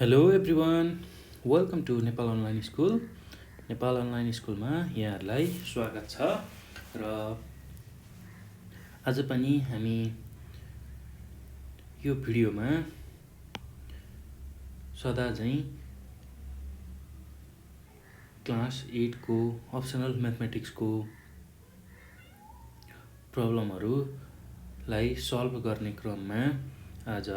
Hello everyone, welcome to Nepal online school. Nepal online स्कुलमा यहाँहरूलाई स्वागत छ र आज पनि हामी यो भिडियोमा सदा झैँ क्लास 8 को अप्सनल म्याथमेटिक्सको प्रब्लमहरूलाई सल्भ गर्ने क्रममा आज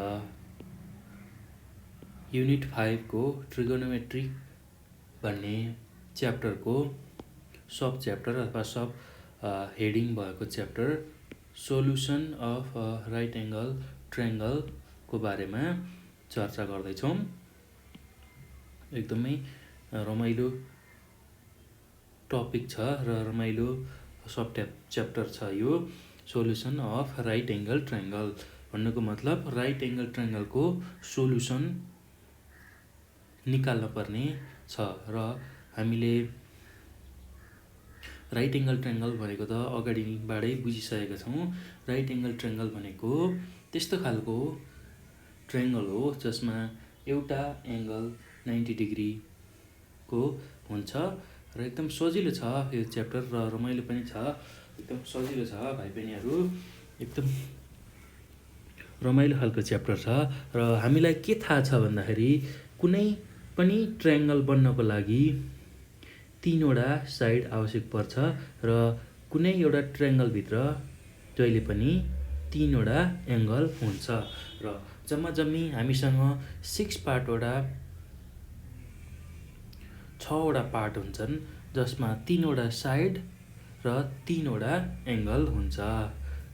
युनिट 5 को ट्रिगोनोमेट्री भन्ने च्याप्टरको सब च्याप्टर अथवा सब हेडिङ भएको chapter solution of right angle ट्रायङ्गलको बारेमा चर्चा गर्दैछौँ। एकदमै रमाइलो टपिक छ र रमाइलो सब च्याप्टर छ यो solution of right angle triangle. भन्नुको मतलब राइट एङ्गल ट्रायङ्गलको सोल्युसन निकाल्न पर्ने छ र हामीले राइट एङ्गल ट्रायङ्गल भनेको त अगाडिबाटै बुझिसकेका छौँ। राइट एङ्गल ट्रायङ्गल भनेको त्यस्तो खालको ट्रायङ्गल हो जसमा एउटा एङ्गल 90 डिग्रीको हुन्छ र एकदम सजिलो छ यो च्याप्टर र रमाइलो पनि छ। एकदम सजिलो छ भाइ बहिनीहरू, एकदम रमाइलो खालको च्याप्टर छ र हामीलाई के थाहा छ भन्दाखेरि कुनै पनि ट्रायङ्गल बन्नको लागि 3वटा साइड आवश्यक पर्छ र कुनै एउटा ट्रायङ्गलभित्र जहिले पनि 3वटा एङ्गल हुन्छ र जम्मी हामीसँग 6 पार्ट हुन्छन् जसमा 3वटा साइड र 3वटा एङ्गल हुन्छ।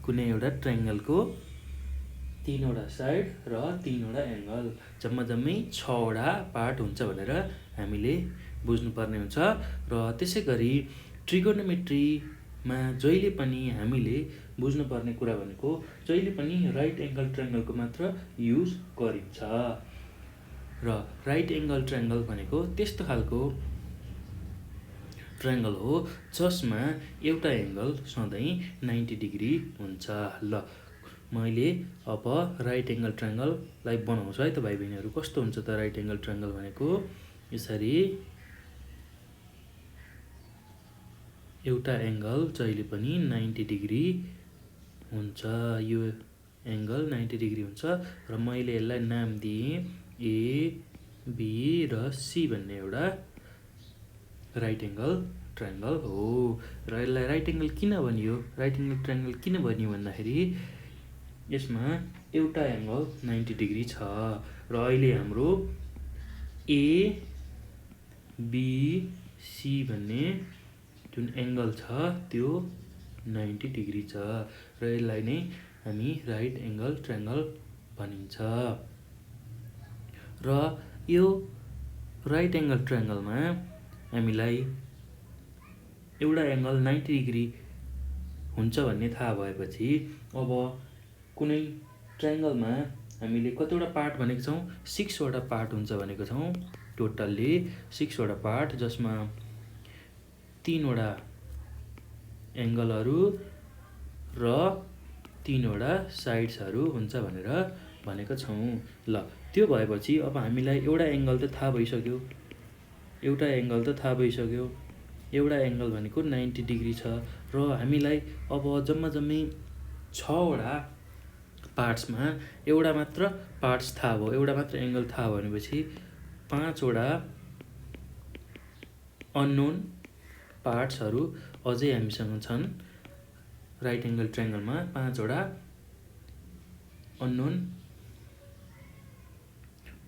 कुनै एउटा ट्रायङ्गलको 3वटा साइड र 3वटा एङ्गल जम्मै 6वटा पार्ट हुन्छ भनेर हामीले बुझ्नुपर्ने हुन्छ र त्यसै गरी ट्रिगोनोमेट्रीमा जहिले पनि हामीले बुझ्नुपर्ने कुरा भनेको जहिले पनि राइट एङ्गल ट्रायङ्गलको मात्र युज गरिन्छ र राइट एङ्गल ट्रायङ्गल भनेको त्यस्तो खालको ट्रायङ्गल हो जसमा एउटा एङ्गल सधैँ 90 डिग्री हुन्छ। ल मैले अब राइट एङ्गल ट्रायङ्गललाई बनाउँछु है त भाइ बहिनीहरू। कस्तो हुन्छ त राइट एङ्गल ट्रायङ्गल भनेको यसरी एउटा एङ्गल जहिले पनि 90 डिग्री हुन्छ। यो एङ्गल 90 डिग्री हुन्छ र मैले यसलाई नाम दिएँ ए बी र सी भन्ने एउटा राइट एङ्गल ट्रायङ्गल हो र यसलाई राइट एङ्गल किन भनियो, राइट एङ्गल ट्रायङ्गल किन भनियो भन्दाखेरि यसमा एउटा एङ्गल 90 डिग्री छ र अहिले हाम्रो ए बी सी भन्ने जुन एङ्गल छ त्यो 90 डिग्री छ र यसलाई नै हामी राइट एङ्गल ट्रायङ्गल भनिन्छ। र यो राइट एङ्गल ट्रायङ्गलमा हामीलाई एउटा एङ्गल 90 डिग्री हुन्छ भन्ने थाहा भएपछि अब कुनै ट्रायङ्गलमा हामीले कतिवटा पार्ट भनेको छौँ, 6वटा पार्ट हुन्छ भनेको छौँ। टोटल्ली 6वटा पार्ट जसमा 3वटा एङ्गलहरू र 3वटा साइड्सहरू हुन्छ भनेर भनेको छौँ। ल त्यो भएपछि अब हामीलाई एउटा एङ्गल त थाहा भइसक्यो, एउटा एङ्गल भनेको 90 डिग्री छ र हामीलाई अब जम्मै 6वटा पार्ट्समा एउटा मात्र पार्ट्स थाहा भयो, एउटा मात्र एङ्गल थाहा भनेपछि 5वटा अननोन पार्ट्सहरू अझै हामीसँग छन्। राइट एङ्गल ट्रायङ्गलमा 5वटा अननोन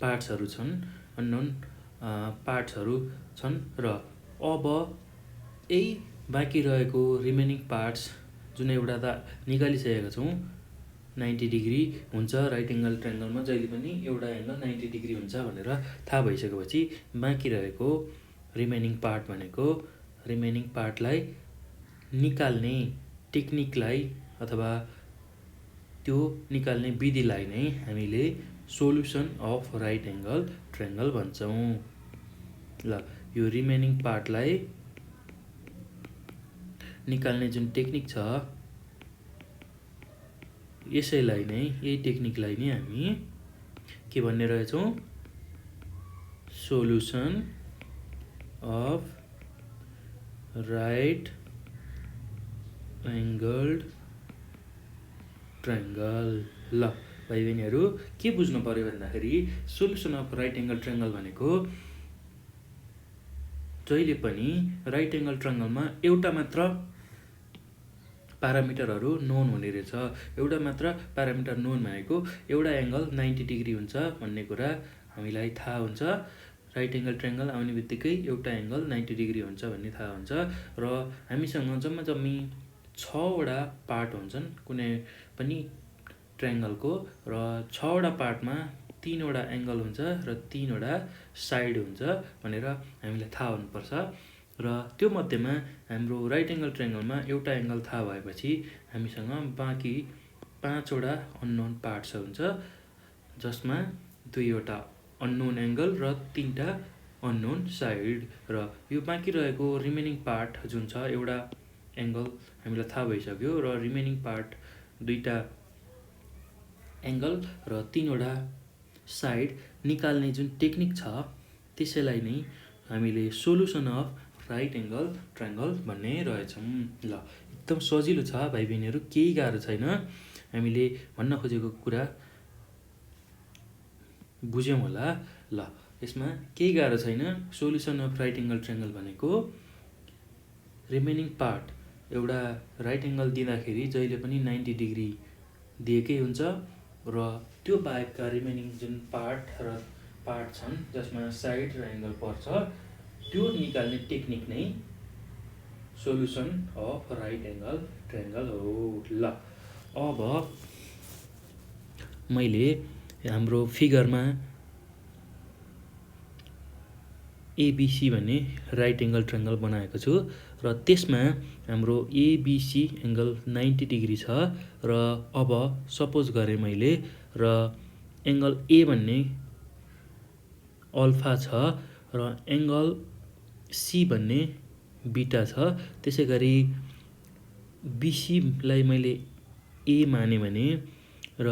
पार्ट्सहरू छन् र अब यही बाँकी रहेको रिमेनिङ पार्ट्स जुन एउटा त निकालिसकेका छौँ 90 डिग्री हुन्छ राइट एङ्गल ट्रायङ्गलमा जहिले पनि एउटा एङ्गल 90 डिग्री हुन्छ भनेर थाहा भइसकेपछि बाँकी रहेको रिमेनिङ पार्टलाई निकाल्ने टेक्निकलाई अथवा त्यो निकाल्ने विधिलाई नै हामीले solution of right angle triangle भन्छौँ। ल यो रिमेनिङ पार्टलाई निकाल्ने जुन टेक्निक छ यही टेक्निकलाई नै हामी के भन्ने रहेछौँ, solution of right angled triangle। ल भाइ बहिनीहरू के बुझ्नु पर्यो भन्दाखेरि solution of right angle triangle भनेको जहिले पनि राइट एङ्गल ट्रायङ्गलमा एउटा मात्र प्यारामिटरहरू नोन हुने रहेछ। एउटा मात्र प्यारामिटर नोन भनेको एउटा एङ्गल 90 डिग्री हुन्छ भन्ने कुरा हामीलाई थाहा हुन्छ। राइट एङ्गल ट्रायङ्गल आउने बित्तिकै एउटा एङ्गल 90 डिग्री हुन्छ भन्ने थाहा हुन्छ। र हामीसँग जम्मी 6वटा पार्ट हुन्छन् कुनै पनि ट्रायङ्गलको, र 6वटा पार्टमा 3वटा एङ्गल हुन्छ र 3वटा साइड हुन्छ भनेर हामीलाई थाहा हुनुपर्छ। र त्यो मध्येमा हाम्रो राइट एङ्गल ट्रायङ्गलमा एउटा एङ्गल थाहा भएपछि हामीसँग बाँकी 5वटा अननोन पार्ट्स हुन्छ, जसमा 2वटा अननोन एङ्गल र 3टा अननोन साइड। र यो बाँकी रहेको रिमेनिङ पार्ट जुन छ, एउटा एङ्गल हामीलाई थाहा भइसक्यो र रिमेनिङ पार्ट 2टा एङ्गल र 3वटा साइड निकाल्ने जुन टेक्निक छ त्यसैलाई नै हामीले solution of right angle triangle भन्ने रहेछौँ। ल एकदम सजिलो छ भाइ बहिनीहरू, केही गाह्रो छैन। हामीले भन्न खोजेको कुरा बुझ्यौँ होला। ल यसमा केही गाह्रो छैन। Solution of right angle triangle भनेको रिमेनिङ पार्ट एउटा राइट एङ्गल दिँदाखेरि जहिले पनि 90 डिग्री दिएकै हुन्छ, र त्यो बाहेकका रिमेनिङ जुन पार्ट छन् जसमा साइड र एङ्गल पर्छ त्यो निकाल्ने टेक्निक नै solution of right angle triangle हो। ल अब मैले हाम्रो फिगरमा एबिसी भन्ने राइट एङ्गल ट्रायङ्गल बनाएको छु, र त्यसमा हाम्रो एबिसी एङ्गल 90 डिग्री छ। र अब सपोज गरेँ मैले, र एङ्गल ए भन्ने अल्फा छ र एङ्गल सी भन्ने बिटा छ। त्यसै गरी बिसीलाई मैले ए माने भने, र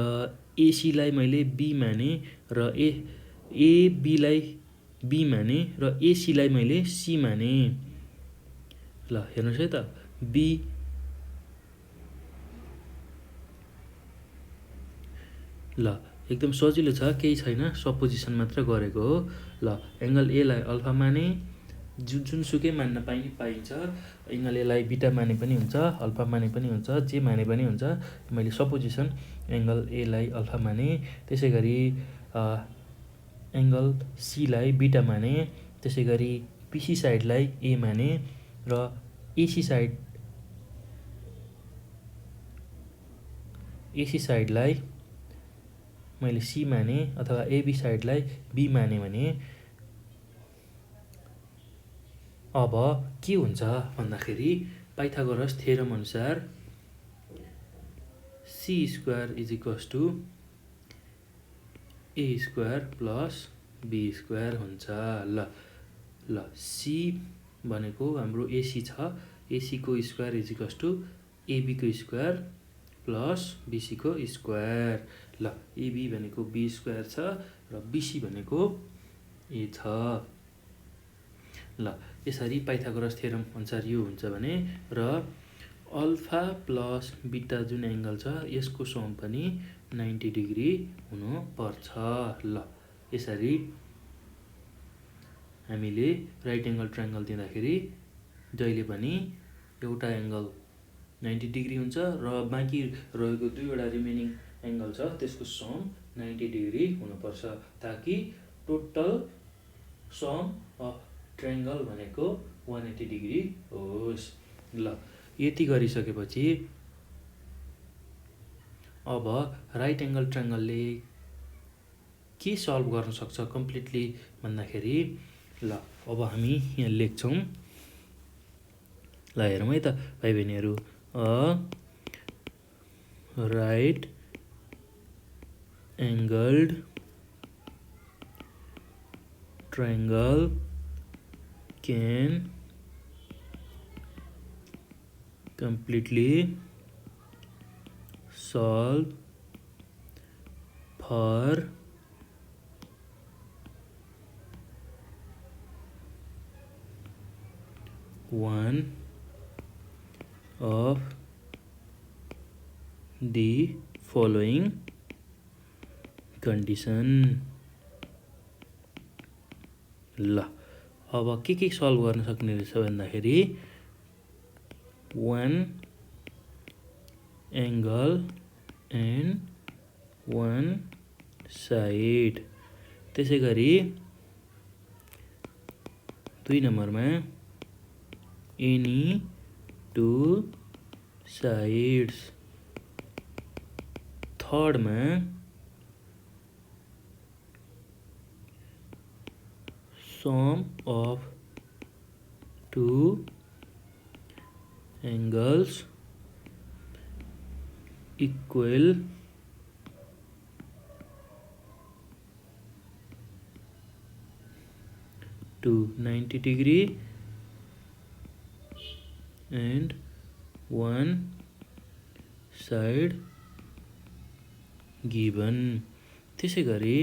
एसीलाई मैले बी माने, र एबीलाई बी माने, र एसीलाई मैले सी माने। ल हेर्नुहोस् है त, बी ल एकदम सजिलो छ, केही छैन, सपोजिसन मात्र गरेको हो। ल एङ्गल एलाई अल्फा माने, जुनसुकै मान्न पाइन्छ। एङ्गल एलाई बिटा माने पनि हुन्छ, अल्फा माने पनि हुन्छ, जे माने पनि हुन्छ। मैले सपोजिसन एङ्गल एलाई अल्फा माने। त्यसै गरी एङ्गल सीलाई बिटा माने। त्यसै गरी बिसी साइडलाई ए माने, र एसी साइडलाई मैले सी माने, अथवा एबी साइडलाई बी माने भने अब के हुन्छ भन्दाखेरि पाइथागोरस थ्योरम अनुसार C square is equals to A square plus B square हुन्छ। ल सी भनेको हाम्रो एसी छ, एसीको स्क्वायर इज इक्वल्स टु एबीको स्क्वायर प्लस बिसीको स्क्वायर। ल एबी भनेको बी स्क्वायर छ र बिसी भनेको ए छ। ल यसरी पाइथागोरस थ्योरम अनुसार यो हुन्छ भने, र अल्फा प्लस बिटा जुन एङ्गल छ यसको सम पनि 90 डिग्री हुनुपर्छ। ल यसरी हामीले राइट एङ्गल ट्रायङ्गल दिँदाखेरि जहिले पनि एउटा एङ्गल 90 डिग्री हुन्छ, र बाँकी रहेको 2वटा रिमेनिङ एङ्गल छ त्यसको सम 90 डिग्री हुनुपर्छ, ताकि टोटल सम अफ ट्रायङ्गल भनेको 180 डिग्री होस्। ल यति गरिसकेपछि अब राइट एङ्गल ट्रायङ्गलले के सल्भ गर्न सक्छ कम्प्लिटली भन्दाखेरि, ल अब हामी यहाँ लेख्छौँ। ल हेरौँ है त भाइ बहिनीहरू, right angled triangle can completely solve for one of the following condition। ल अब के सल्भ गर्न सक्ने रहेछ भन्दाखेरि one angle and one side। त्यसै गरी 2 नम्बरमा any two sides। थर्डमा sum of two angles equal to 90 degree and one side given। त्यसै गरी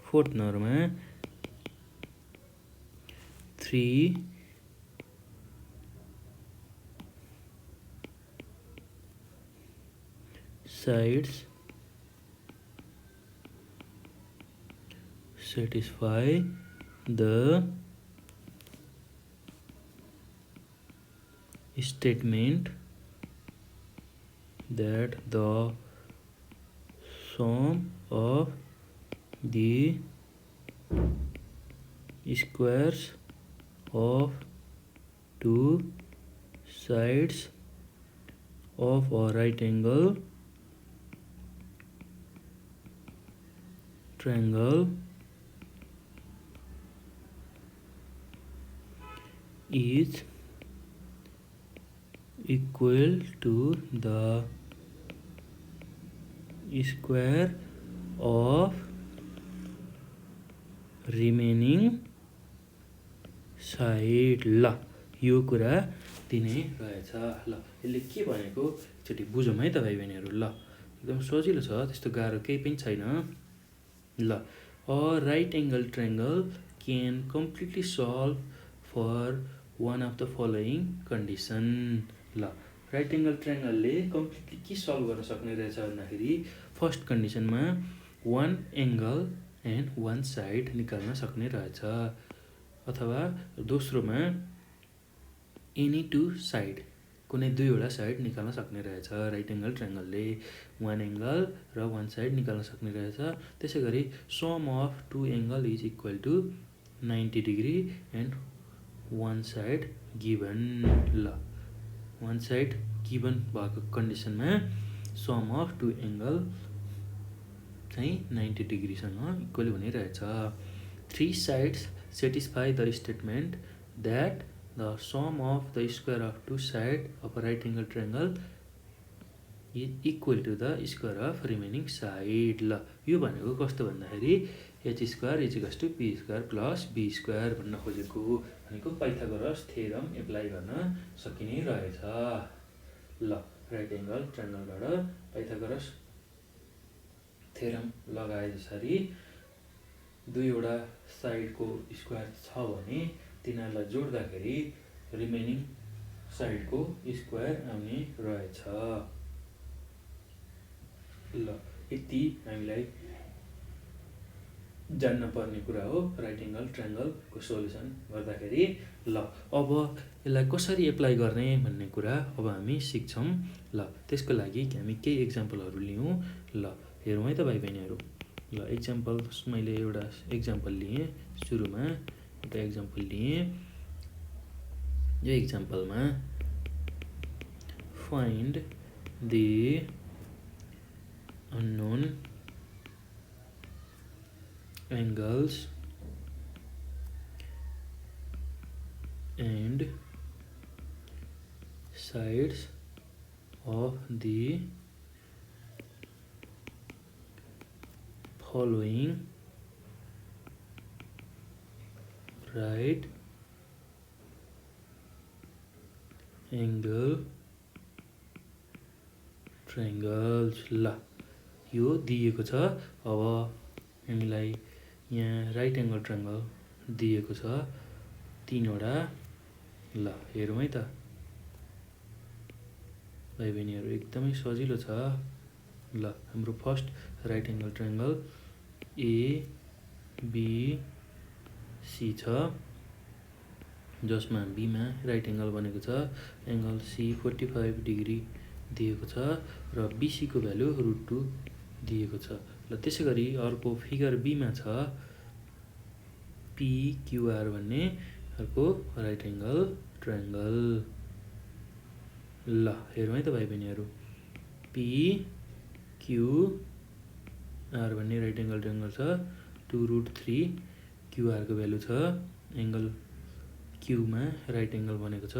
फोर्थ नम्बरमा 3 sides satisfy the statement that the sum of the squares of two sides of a right angle triangle is equal to the square of remaining side। ल यो कुरा दिने रहेछ। ल यसले के भनेको एकचोटि बुझौँ है त भाइ बहिनीहरू। ल एकदम सजिलो छ, त्यस्तो गाह्रो केही पनि छैन। ल a right angle triangle can completely solve for one of the following condition. ल राइट एङ्गल ट्रायङ्गलले कम्प्लिटली के सल्भ गर्न सक्ने रहेछ भन्दाखेरि फर्स्ट कन्डिसनमा one angle and one side निकाल्न सक्ने रहेछ, अथवा दोस्रोमा एनी टू साइड कुनै दुईवटा साइड निकाल्न सक्ने रहेछ राइट एङ्गल ट्रायङ्गलले। वान एङ्गल र वान साइड निकाल्न सक्ने रहेछ। त्यसै गरी sum of two angle is equal to 90 degree and one side given. ल वान साइड गिभन भएको कन्डिसनमा सम अफ टू एङ्गल चाहिँ 90 डिग्रीसँग इक्वल हुने रहेछ। 3 sides satisfy the statement that the sum of the square of two sides of a right angle triangle is equal to the square of remaining side। ल यो भनेको कस्तो भन्दाखेरि h square is equals to p square plus b square भन्न खोजेको भनेको Pythagoras theorem apply गर्न सकिने रहेछ। ल राइट एङ्गल ट्रायङ्गलबाट पाइथागोरस थ्योरम लगाए जसरी दुईवटा साइडको स्क्वायर छ भने तिनीहरूलाई जोड्दाखेरि रिमेनिङ साइडको स्क्वायर आउने रहेछ। ल यति हामीलाई जान्न पर्ने कुरा हो राइट एङ्गल ट्रायङ्गलको सोल्युसन गर्दाखेरि। ल अब यसलाई कसरी एप्लाई गर्ने भन्ने कुरा अब हामी सिक्छौँ। ल त्यसको लागि हामी केही एक्जाम्पलहरू लियौँ। ल हेरौँ है त भाइ बहिनीहरू। ल एक्जाम्पल मैले एउटा एक्जाम्पल लिएँ, सुरुमा एउटा एक्जाम्पल लिएँ। यो एक्जाम्पलमा find the unknown angles and sides of the following right angle triangles। ल यो दिएको छ। अब हामीलाई यहाँ राइट एङ्गल ट्रायङ्गल दिएको छ, 3वटा ल हेरौँ है त भाइ बहिनीहरू, एकदमै सजिलो छ। ल हाम्रो first right angle triangle ABC छ, जसमा बीमा राइट एङ्गल बनेको छ। एङ्गल सी 45 डिग्री दिएको छ र बिसीको भ्यालु √2 दिएको छ। ल त्यसै गरी अर्को फिगर बीमा छ पिक्युआर भन्ने अर्को राइट एङ्गल ट्रायङ्गल। ल हेरौँ है त भाइ बहिनीहरू, पिक्युआर भन्ने राइट एङ्गल ट्रायङ्गल छ, 2√3 क्युआरको भ्यालु छ, एङ्गल क्युमा राइट एङ्गल बनेको छ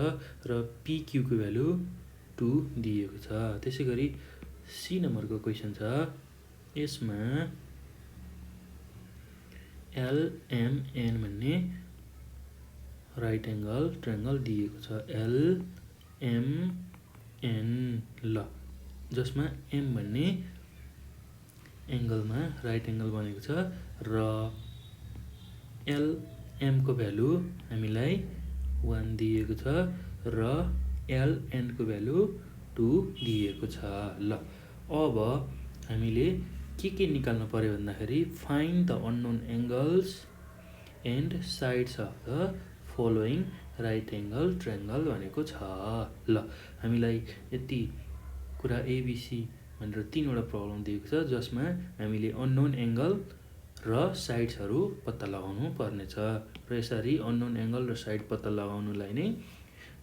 र पिक्युको भ्यालु 2 दिएको छ। त्यसै गरी सी नम्बरको क्वेसन छ, यसमा एलएमएन भन्ने राइट एङ्गल ट्रायङ्गल दिएको छ, एलएमएन। ल जसमा एम भन्ने एङ्गलमा राइट एङ्गल बनेको छ र एलएमको भ्यालु हामीलाई 1 दिएको छ र एलएनको भ्यालु 2 दिएको छ। ल अब हामीले के निकाल्नु पर्यो भन्दाखेरि find the unknown angles and sides of the following right angle triangle भनेको छ। ल हामीलाई यति कुरा एबिसी भनेर 3वटा प्रब्लम दिएको छ, जसमा हामीले अननोन एङ्गल र साइड्सहरू पत्ता लगाउनु पर्नेछ र यसरी अननोन एङ्गल र साइड पत्ता लगाउनुलाई नै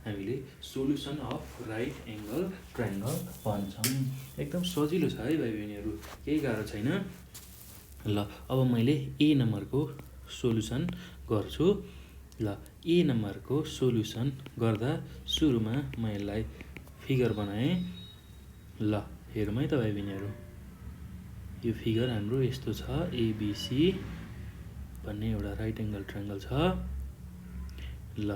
हामीले solution of right angle triangle भन्छौँ। एकदम सजिलो छ है भाइ बहिनीहरू, केही गाह्रो छैन। ल अब मैले ए नम्बरको सोल्युसन गर्छु। ल ए नम्बरको सोल्युसन गर्दा सुरुमा म यसलाई फिगर बनाएँ। ल हेरौँ है त भाइ बहिनीहरू, यो फिगर हाम्रो यस्तो छ, एबिसी भन्ने एउटा राइट एङ्गल ट्रायङ्गल छ। ल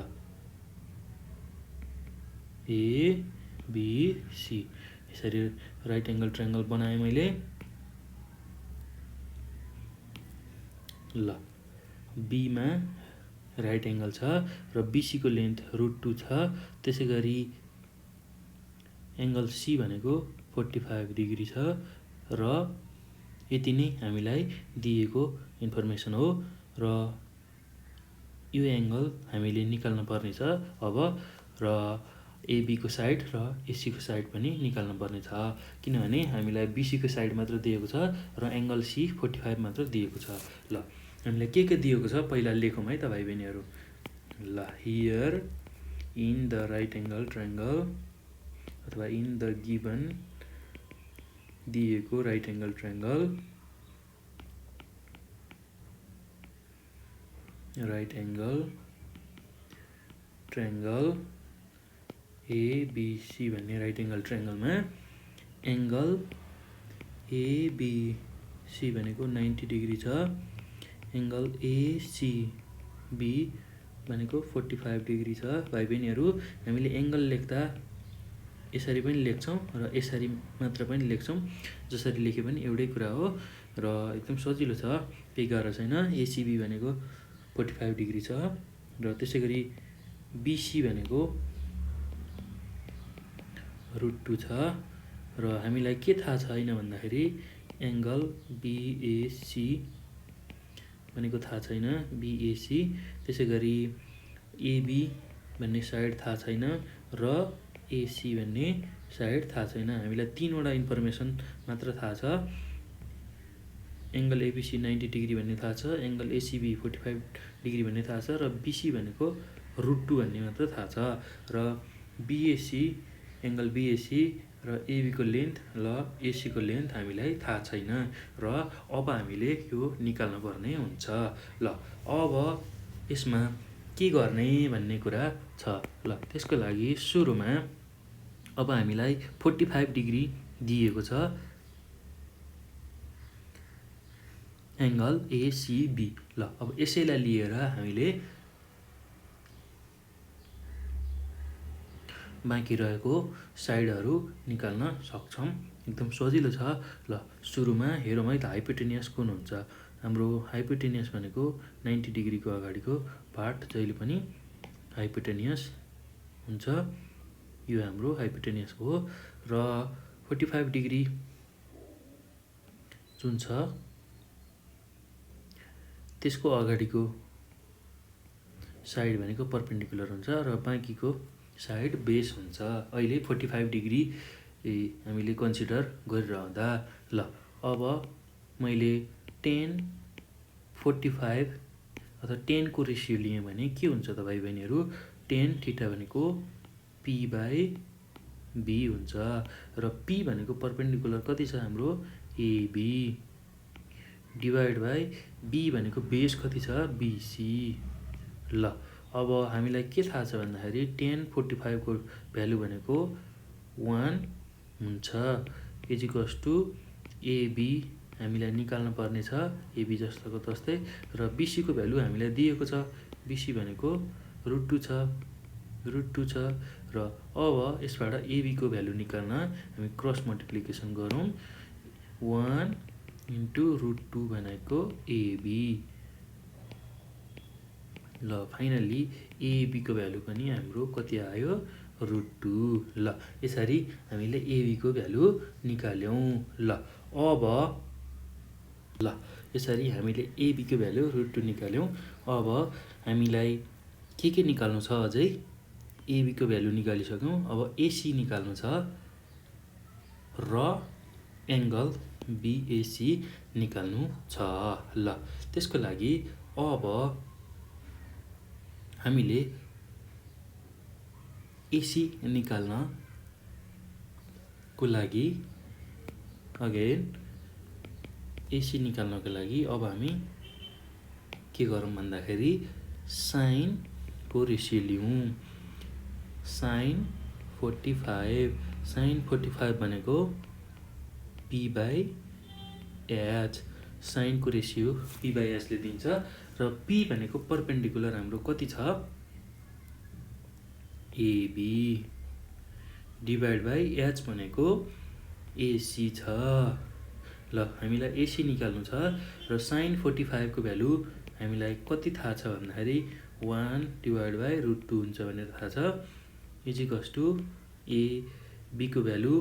एबिसी यसरी राइट एङ्गल ट्रायङ्गल बनाएँ मैले। ल बीमा राइट एङ्गल छ र बिसीको लेन्थ √2 छ। त्यसै गरी एङ्गल सी भनेको 45 डिग्री छ र यति नै हामीलाई दिएको इन्फर्मेसन हो र यो एङ्गल हामीले निकाल्न पर्नेछ अब, र एबीको साइड र एसीको साइड पनि निकाल्न पर्नेछ, किनभने हामीलाई बिसीको साइड मात्र दिएको छ र एङ्गल सी 45 मात्र दिएको छ। ल हामीलाई के दिएको छ पहिला लेखौँ है त भाइ बहिनीहरू। ल here in the right angle triangle अथवा इन द गिभन दिएको राइट एङ्गल ट्रायङ्गल एबिसी भन्ने राइट एङ्गल ट्रायङ्गलमा एङ्गल एबिसी भनेको 90 डिग्री छ, एङ्गल एसिबी भनेको 45 डिग्री छ। भाइ बहिनीहरू, हामीले एङ्गल लेख्दा यसरी पनि लेख्छौँ र यसरी मात्र पनि लेख्छौँ, जसरी लेखे पनि एउटै कुरा हो र एकदम सजिलो छ, केही गाह्रो छैन। एसिबी भनेको 45 डिग्री छ र त्यसै गरी बिसी भनेको √2 छ र हामीलाई के थाहा छैन भन्दाखेरि एङ्गल बिएसी भनेको थाहा छैन, बिएसी। त्यसै गरी एबी भन्ने साइड थाहा छैन र एसी भन्ने साइड थाहा छैन। हामीलाई 3वटा इन्फर्मेसन मात्र थाहा छ, एङ्गल एबिसी 90 डिग्री भन्ने थाहा छ, एङ्गल एसिबी 45 डिग्री भन्ने थाहा छ र बिसी भनेको √2 भन्ने मात्र थाहा छ र बिएसी एङ्गल बिएसी र एबीको लेन्थ र एसीको लेन्थ हामीलाई थाहा छैन र अब हामीले यो निकाल्न पर्ने हुन्छ। ल अब यसमा के गर्ने भन्ने कुरा छ। ल त्यसको लागि सुरुमा अब हामीलाई 45 डिग्री दिएको छ एङ्गल एसिबी। ल अब यसैलाई लिएर हामीले बाँकी रहेको साइडहरू निकाल्न सक्छौँ। एकदम सजिलो छ। ल सुरुमा हेरौँ है त हाइपोटेनियस कुन हुन्छ। हाम्रो हाइपोटेनियस भनेको 90 डिग्रीको अगाडिको पार्ट जहिले पनि हाइपोटेनियस हुन्छ। यो हाम्रो हाइपोटेनियस हो। र 45 डिग्री जुन छ त्यसको अगाडिको साइड भनेको पर्पेन्डिकुलर हुन्छ र बाँकीको साइड बेस हुन्छ। अहिले 45 डिग्री हामीले कन्सिडर गरिरहँदा ल अब मैले 10 45 अथवा 10 को रेसियो लिएँ भने के हुन्छ त भाइ बहिनीहरू, 10 थीटा भनेको p/b हुन्छ र p भनेको पर्पेन्डिकुलर कति छ हाम्रो AB डिभाइड बाई b भनेको बेस कति छ BC। ल अब हामीलाई के थाहा छ भन्दाखेरि 10 45 को भ्यालु भनेको 1 हुन्छ इजिकल्स टु AB हामीलाई निकाल्न पर्ने छ AB जस्तोको तस्तै र BC को भ्यालु हामीलाई दिएको छ BC भनेको √2 छ र अब यसबाट AB को भ्यालु निकाल्न हामी क्रस मल्टिप्लिकेसन गरौँ 1 इन्टु √2 भनेको AB। ल फाइनल्ली AB को भ्यालु पनि हाम्रो कति आयो √2। ल यसरी हामीले AB को भ्यालु निकाल्यौँ। ल यसरी हामीले AB को भ्यालु √2 निकाल्यौँ। अब हामीलाई के निकाल्नु छ अझै AB को भ्यालु निकालिसक्यौँ। अब AC निकाल्नु छ र एङ्गल BAC निकाल्नु छ। ल त्यसको लागि अब हामीले AC निकाल्नको लागि AC निकाल्नको लागि अब हामी के गरौँ भन्दाखेरि साइन को रेसियो लिउँ। साइन 45 भनेको p/h साइन को रेसियो p/h ले दिन्छ र p भनेको पर्पेन्डिकुलर हाम्रो कति छ AB डिभाइड बाई h भनेको AC छ। ल हामीलाई AC निकाल्नु छ र साइन 45 को भ्यालु हामीलाई कति थाहा छ भन्दाखेरि 1 डिभाइड बाई √2 हुन्छ भनेर थाहा छ इजिकल्स टु AB को भ्यालु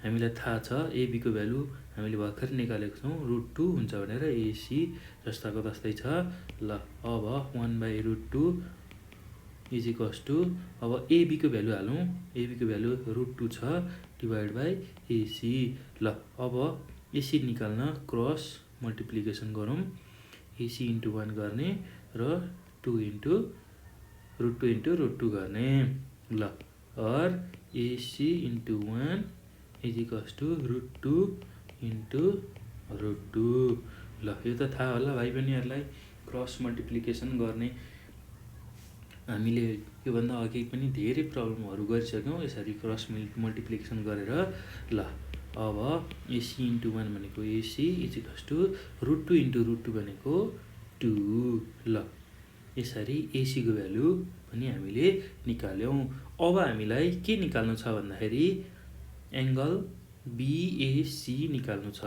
हामीलाई थाहा छ AB को भ्यालु हामीले भर्खर निकालेको छौँ √2 हुन्छ भनेर AC जस्ताको तस्तै छ। ल अब 1/√2 इजिकल्स टु अब AB को भ्यालु हालौँ AB को भ्यालु √2 छ डिभाइड बाई AC। ल अब AC निकाल्न क्रस मल्टिप्लिकेसन गरौँ AC इन्टु 1 गर्ने र 2 इन्टु √2 गर्ने। ल और AC into 1 equals to √2 into √2। ल यो त थाहा होला भाइ बहिनीहरूलाई क्रस मल्टिप्लिकेसन गर्ने। हामीले योभन्दा अघि पनि धेरै प्रब्लमहरू गरिसक्यौँ यसरी क्रस मल्टिप्लिकेसन गरेर। ल अब AC इन्टु 1 भनेको AC इजिकल्स टु √2 इन्टु √2 भनेको 2। ल यसरी AC को भ्यालु पनि हामीले निकाल्यौँ। अब हामीलाई के निकाल्नु छ भन्दाखेरि एङ्गल BAC निकाल्नु छ।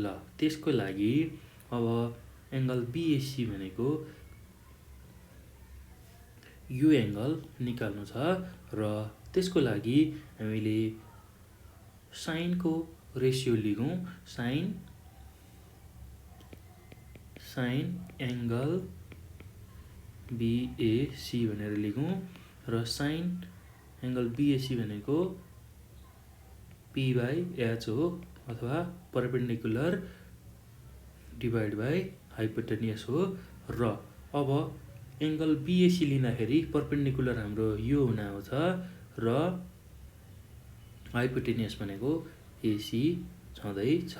ल त्यसको लागि अब एङ्गल BAC भनेको यो एङ्गल निकाल्नु छ र त्यसको लागि हामीले साइनको रेसियो लिगौँ साइन एङ्गल BAC भनेर लिगौँ र साइन एङ्गल BAC भनेको p/h हो अथवा पर्पेन्डिकुलर डिभाइड बाई हाइपोटेनियस हो। र अब एङ्गल BAC लिँदाखेरि पर्पेन्डिकुलर हाम्रो यो हुन आउँछ र हाइपोटेनियस भनेको AC छँदैछ।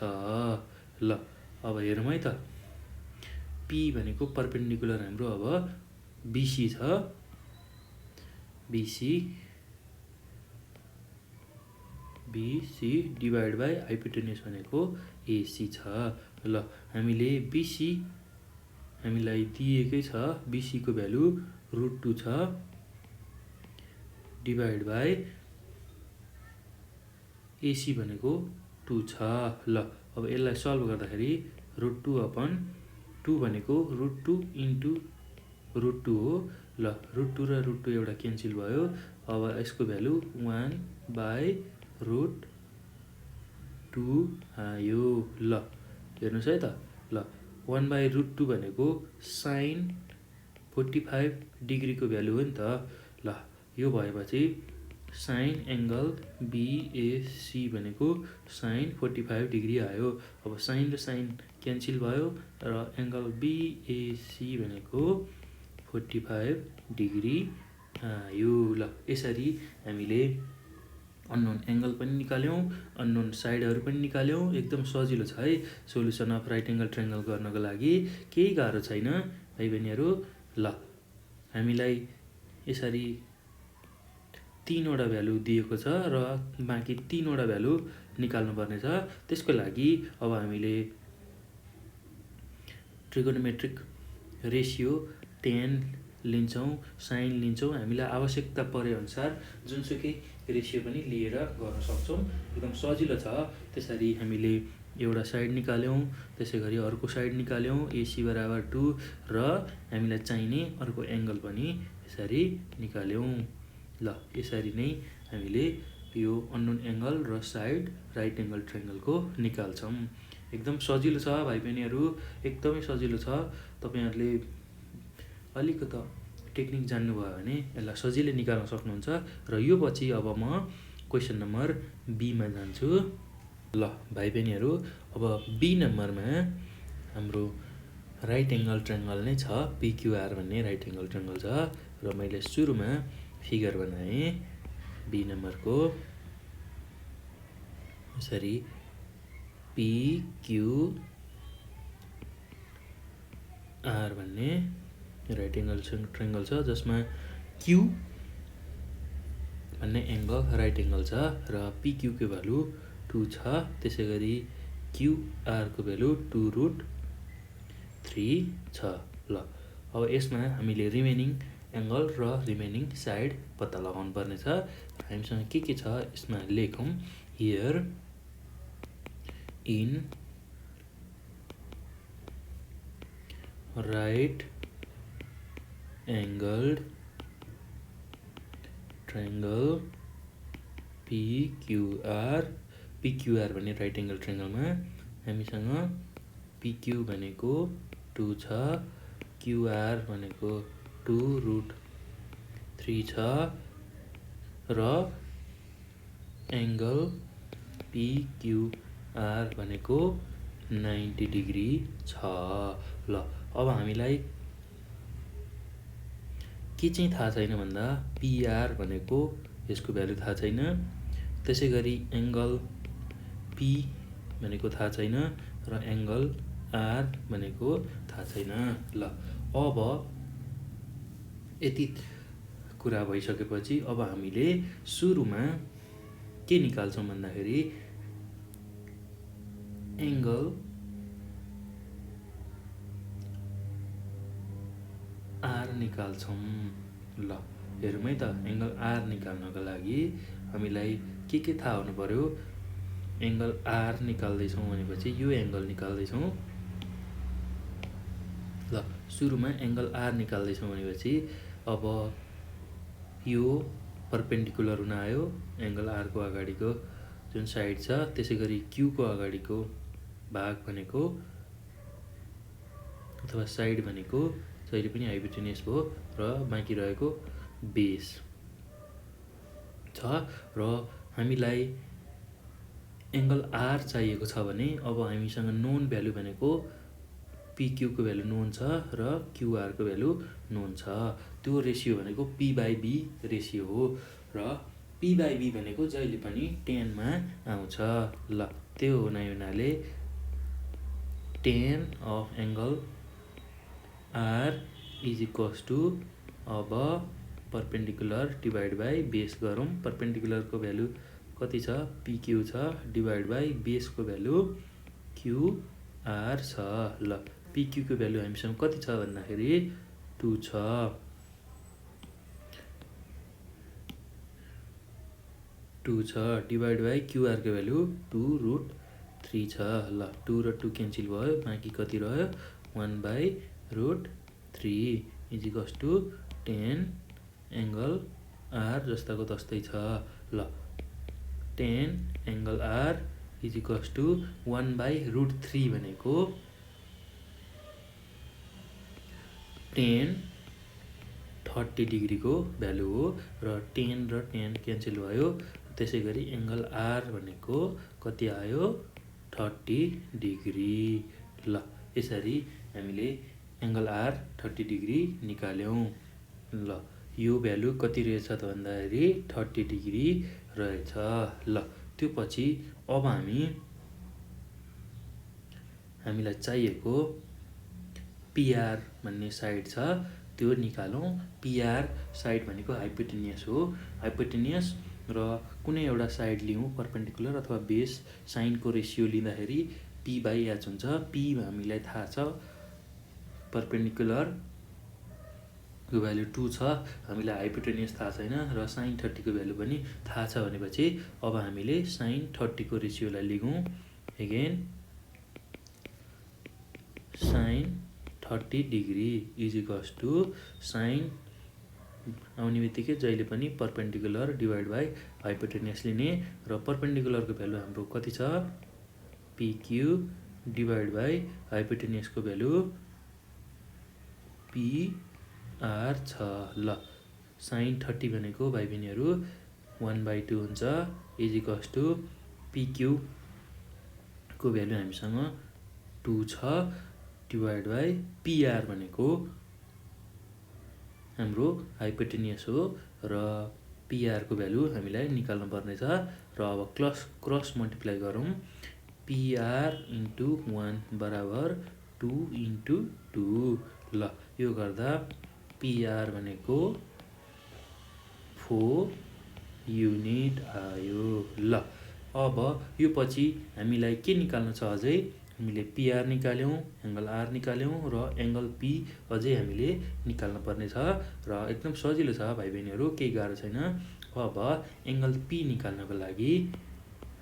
ल अब हेरौँ है त P भनेको पर्पेन्डिकुलर हाम्रो अब BC छ BC डिभाइड बाई हाइपोटेनियस भनेको AC छ। ल हामीले BC हामीलाई दिएकै छ BC को भ्यालु √2 छ डिभाइड बाई AC भनेको 2 छ। ल अब यसलाई सल्भ गर्दाखेरि √2/2 भनेको √2 इन्टु √2 हो ल रुट 2 र रुट 2 एउटा क्यान्सल भयो। अब यसको भ्यालु 1/√2 आयो। ल हेर्नुहोस् है त। ल 1/√2 भनेको साइन 45 डिग्रीको भ्यालु हो नि त। ल यो भएपछि साइन एङ्गल बिएसी भनेको साइन 45 डिग्री आयो। अब साइन र साइन क्यान्सल भयो र एङ्गल बिएसी भनेको 45 डिग्री आयो। ल यसरी हामीले अननोन एङ्गल पनि निकाल्यौँ, अननोन साइडहरू पनि निकाल्यौँ। एकदम सजिलो छ है solution of right angle triangle गर्नको लागि, केही गाह्रो छैन भाइ बहिनीहरू। ल हामीलाई यसरी 3वटा भ्यालु दिएको छ र बाँकी 3वटा भ्यालु निकाल्नुपर्ने छ। त्यसको लागि अब हामीले ट्रिगोनोमेट्रिक रेसियो tan लिन्छौँ, साइन लिन्छौँ। हामीलाई आवश्यकता परे अनुसार जुनसुकै रेसियो पनि लिएर गर्न सक्छौँ। एकदम सजिलो छ। त्यसरी हामीले एउटा साइड निकाल्यौँ, त्यसै गरी अर्को साइड निकाल्यौँ AC बराबर 2 र हामीलाई चाहिने अर्को एङ्गल पनि यसरी निकाल्यौँ। ल यसरी नै हामीले यो अननोन एङ्गल र साइड राइट एङ्गल ट्रायङ्गलको निकाल्छौँ। एकदम सजिलो छ भाइ बहिनीहरू, एकदमै सजिलो छ। तपाईँहरूले अलिकति टेक्निक जान्नुभयो भने यसलाई सजिलै निकाल्न सक्नुहुन्छ। र यो पछि अब म क्वेसन नम्बर बीमा जान्छु। ल भाइ बहिनीहरू, अब बी नम्बरमा हाम्रो राइट एङ्गल ट्रायङ्गल नै छ, PQR भन्ने राइट एङ्गल ट्रायङ्गल छ। र मैले सुरुमा फिगर बनाएँ बी नम्बरको। यसरी PQR भन्ने राइट एङ्गल ट्रायङ्गल छ, जसमा Q भन्ने एङ्गल राइट एङ्गल छ र PQ को भ्यालु 2 छ। त्यसै गरी QR को भ्यालु 2√3 छ। ल अब यसमा हामीले रिमेनिङ एङ्गल र रिमेनिङ साइड पत्ता लगाउनु पर्ने छ। हामीसँग के छ यसमा लेखौँ। Here in right angled triangle PQR भन्ने राइट एङ्गल ट्रायङ्गलमा हामीसँग PQ भनेको 2 छ, QR भनेको 2√3 छ र एङ्गल PQR भनेको 90 डिग्री छ। ल अब हामीलाई के चाहिँ थाहा छैन भन्दा PR भनेको यसको भ्यालु थाहा छैन, त्यसै गरी एङ्गल P भनेको थाहा छैन र एङ्गल R भनेको थाहा छैन। ल अब यति कुरा भइसकेपछि अब हामीले सुरुमा के निकाल्छौँ भन्दाखेरि एङ्गल R निकाल्छौँ। ल हेरौँ है त। एङ्गल R निकाल्नको लागि हामीलाई के थाहा हुनु पर्यो। एङ्गल R निकाल्दैछौँ भनेपछि यो एङ्गल निकाल्दैछौँ। ल सुरुमा एङ्गल R निकाल्दैछौँ भनेपछि अब यो परपेन्डिकुलर हुन आयो एङ्गल R को अगाडिको जुन साइड छ। त्यसै गरी Q को अगाडिको भाग भनेको अथवा साइड भनेको जहिले पनि हाइपोटेन्युस भयो र बाँकी रहेको बेस छ। र हामीलाई एङ्गल R चाहिएको छ भने अब हामीसँग नोन भ्यालु भनेको PQ को भ्यालु नोन छ र QR को भ्यालु नोन छ। त्यो रेसियो भनेको P/B रेसियो हो र P/B भनेको जहिले पनि 10 मा आउँछ। ल त्यो हुनाले tan of angle R is equals to अब परपेन्डिकुलर डिभाइड बाई बेस गरौँ। परपेन्डिकुलरको भ्यालु कति छ PQ छ, डिभाइड बाई बेसको भ्यालु QR छ। ल PQ को भ्यालु हामीसँग कति छ भन्दाखेरि 2 छ। डिभाइड बाई QR को भ्यालु 2√3 छ। ल 2 र 2 क्यान्सल भयो, बाँकी कति रह्यो 1/√3 is equals to tan angle r जस्ताको तस्तै छ। ल tan angle r is equals to 1/√3 भनेको tan 30 डिग्रीको भ्यालु हो र tan र tan क्यान्सल भयो। त्यसै गरी एङ्गल r भनेको कति आयो 30 डिग्री। ल यसरी हामीले एङ्गल r 30 डिग्री निकाल्यौँ। ल यो भ्यालु कति रहेछ त भन्दाखेरि 30 डिग्री रहेछ। ल त्यो पछि अब हामीलाई चाहिएको PR भन्ने साइड छ त्यो निकालौँ। PR साइड भनेको हाइपोटेनियस हो। हाइपोटेनियस र कुनै एउटा साइड लिउँ परपेन्डिकुलर अथवा बेस साइनको रेसियो लिँदाखेरि P/H हुन्छ। P हामीलाई थाहा छ परपेन्डिकुलर को भ्यालु 2 छ। हामीलाई हाइपोटेनियस थाहा छैन र sin 30 को भ्यालु पनि थाहा छ भनेपछि अब हामीले sin 30 को रेसियोलाई लिगौँ। Again sin 30 degree is equals to sin आउने बित्तिकै जहिले पनि परपेन्डिकुलर डिभाइड बाई हाइपोटेनियस लिने र परपेन्डिकुलरको भ्यालु हाम्रो कति छ PQ डिभाइड बाई हाइपोटेनियसको भ्यालु PR छ। ल sin 30 भनेको भाइ बहिनीहरू 1/2 हुन्छ इज इक्वल्स टु PQ को भ्यालु हामीसँग 2 छ डिभाइड बाई PR भनेको हाम्रो हाइपोटेनियस हो र PR को भ्यालु हामीलाई निकाल्नु पर्ने छ र अब क्रस मल्टिप्लाई गरौँ। PR इन्टु 1 बराबर 2 इन्टु 2। ल यो गर्दा PR भनेको 4 युनिट आयो। ल अब यो पछि हामीलाई के निकाल्नु छ अझै हामीले PR निकाल्यौँ, एङ्गल R निकाल्यौँ र एङ्गल P अझै हामीले निकाल्नु पर्ने छ र एकदम सजिलो छ भाइ बहिनीहरू, केही गाह्रो छैन। अब एङ्गल P निकाल्नको लागि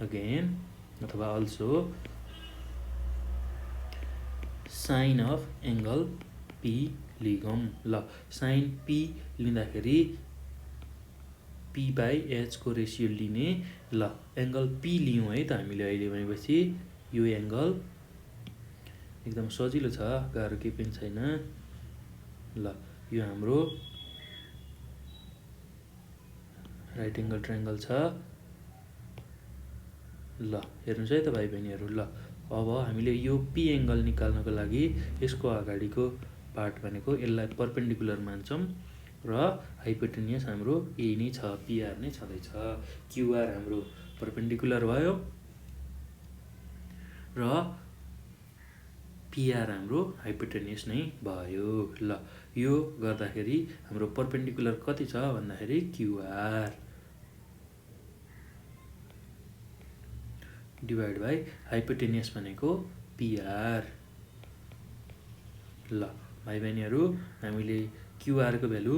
अगेन अथवा also sine of angle P लिगौँ। ल साइन P लिँदाखेरि P/H को रेसियो लिने। ल एङ्गल P लियौँ है त हामीले अहिले भनेपछि यो एङ्गल एकदम सजिलो छ, गाह्रो केही पनि छैन। ल यो हाम्रो राइट एङ्गल ट्रायङ्गल छ। ल हेर्नुहोस् है त भाइ बहिनीहरू। ल अब हामीले यो P एङ्गल निकाल्नको लागि यसको अगाडिको पार्ट भनेको यसलाई परपेन्डिकुलर मान्छौँ र हाइपोटेनियस हाम्रो यही नै छ, PR नै छँदैछ। QR हाम्रो परपेन्डिकुलर भयो र PR हाम्रो हाइपोटेनियस नै भयो। ल यो गर्दाखेरि हाम्रो परपेन्डिकुलर कति छ भन्दाखेरि QR डिभाइड बाई हाइपोटेनियस भनेको PR। ल भाइ बहिनीहरू हामीले QR को भ्यालु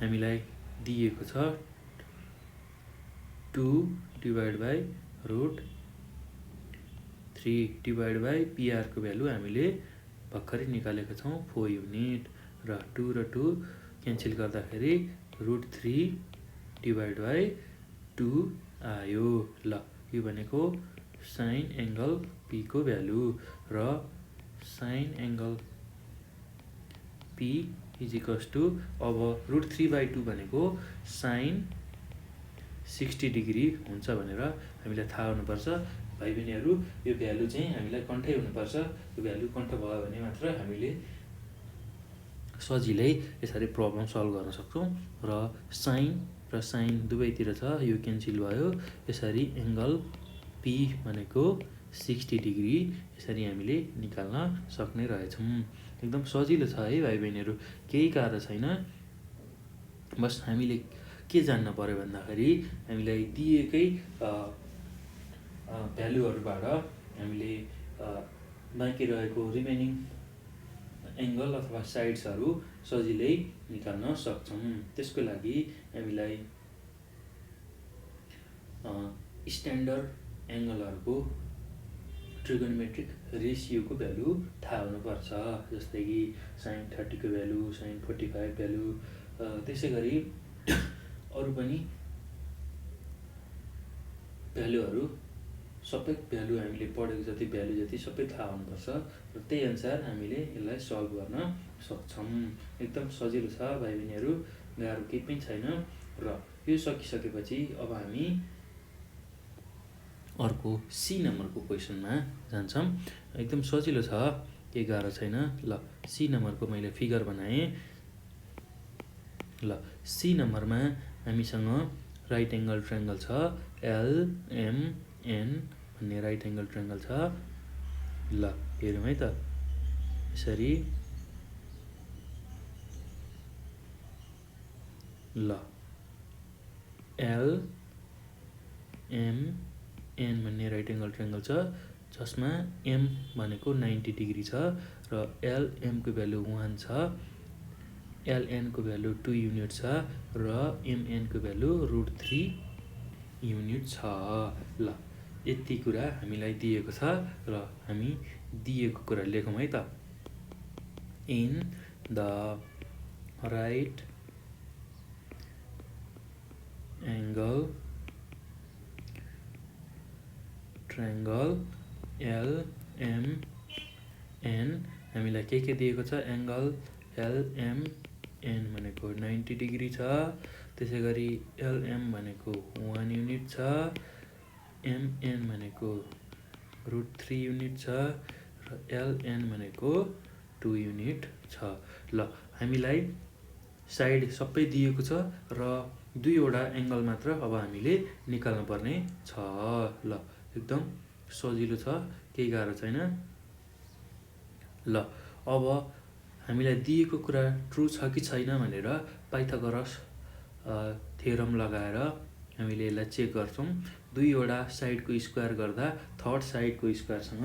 हामीलाई दिएको छ 2 divide by √3 divide by PR को भ्यालु हामीले भर्खरै निकालेका छौँ 4 युनिट र 2 र 2 क्यान्सल गर्दाखेरि √3 डिभाइड बाई 2 आयो। ल यो भनेको साइन एङ्गल P को भ्यालु र sine angle P is equals to अब √3/2 भनेको साइन 60 डिग्री हुन्छ भनेर हामीलाई थाहा हुनुपर्छ। भाइ बहिनीहरू यो भ्यालु चाहिँ हामीलाई कन्ठै हुनुपर्छ। यो भ्यालु कन्ठ भयो भने मात्र हामीले सजिलै यसरी प्रब्लम सल्भ गर्न सक्छौँ र साइन र साइन दुवैतिर छ, यो क्यान्सल भयो। यसरी एङ्गल P भनेको 60 डिग्री यसरी हामीले निकाल्न सक्ने रहेछौँ। एकदम सजिलो छ है भाइ बहिनीहरू, केही गाह्रो छैन। बस हामीले के जान्न पर्यो भन्दाखेरि हामीलाई दिएकै भ्यालुहरूबाट हामीले बाँकी रहेको रिमेनिङ एङ्गल अथवा साइड्सहरू सजिलै निकाल्न सक्छौँ। त्यसको लागि हामीलाई स्ट्यान्डर्ड एङ्गलहरूको ट्रिगोनोमेट्रिक रेसियोको भ्यालु थाहा हुनुपर्छ। जस्तै कि sin 30 को भ्यालु, sin 45 भ्यालु, त्यसै गरी अरू पनि भ्यालुहरू सबै भ्यालु हामीले पढेको जति भ्यालु जति सबै थाहा हुनुपर्छ र त्यही अनुसार हामीले यसलाई सल्भ गर्न सक्छौँ। एकदम सजिलो छ भाइ बहिनीहरू, गाह्रो केही पनि छैन। र यो सकिसकेपछि अब हामी अर्को सी नम्बरको क्वेसनमा जान्छौँ। एकदम सजिलो छ, केही गाह्रो छैन। ल सी नम्बरको मैले फिगर बनाएँ। ल सी नम्बरमा हामीसँग राइट एङ्गल ट्रायङ्गल छ, LMN भन्ने राइट एङ्गल ट्रायङ्गल छ। ल हेरौँ है त, यसरी ल LMN भन्ने राइट एङ्गल ट्रायङ्गल छ, जसमा M भनेको 90 डिग्री छ र LM को भ्यालु 1 छ, LN को भ्यालु 2 युनिट छ र MN को भ्यालु √3 युनिट छ। ल यति कुरा हामीलाई दिएको छ र हामी दिएको कुरा लेखौँ है त। In the right angle triangle LMN हामीलाई के दिएको छ? एङ्गल LMN भनेको 90 डिग्री छ, त्यसै गरी LM भनेको 1 युनिट छ, MN भनेको √3 युनिट छ र LN भनेको 2 युनिट छ। ल हामीलाई साइड सबै दिएको छ र दुईवटा एङ्गल मात्र अब हामीले निकाल्नु पर्ने छ। ल एकदम सजिलो छ, केही गाह्रो छैन। ल अब हामीलाई दिएको कुरा ट्रु छ कि छैन भनेर पाइथागोरस थ्योरम लगाएर हामीले यसलाई चेक गर्छौँ। दुईवटा साइडको स्क्वायर गर्दा थर्ड साइडको स्क्वायरसँग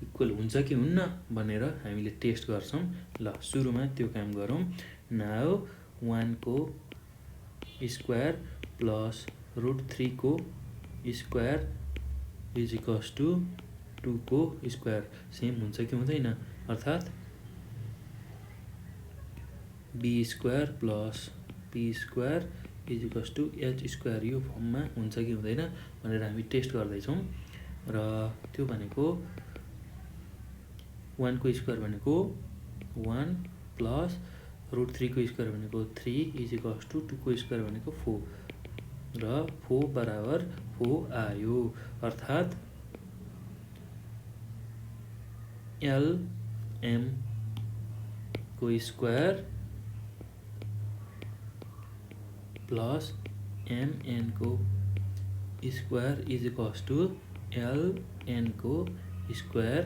इक्वल हुन्छ कि हुन्न भनेर हामीले टेस्ट गर्छौँ। ल सुरुमा त्यो काम गरौँ। नाउ 1 को स्क्वायर प्लस √3 को स्क्वायर इज इक्वल्स टु 2 को स्क्वायर सेम हुन्छ कि हुँदैन? अर्थात् b square plus p square is equals to h square यो फर्ममा हुन्छ कि हुँदैन भनेर हामी टेस्ट गर्दैछौँ। र त्यो भनेको 1 को स्क्वायर भनेको 1 प्लस √3 को स्क्वायर भनेको 3 इज इक्वल्स टु 2 को स्क्वायर भनेको 4 र 4 बराबर 4 आयो। अर्थात् LM को स्क्वायर प्लस MN को square is equals to LN को स्क्वायर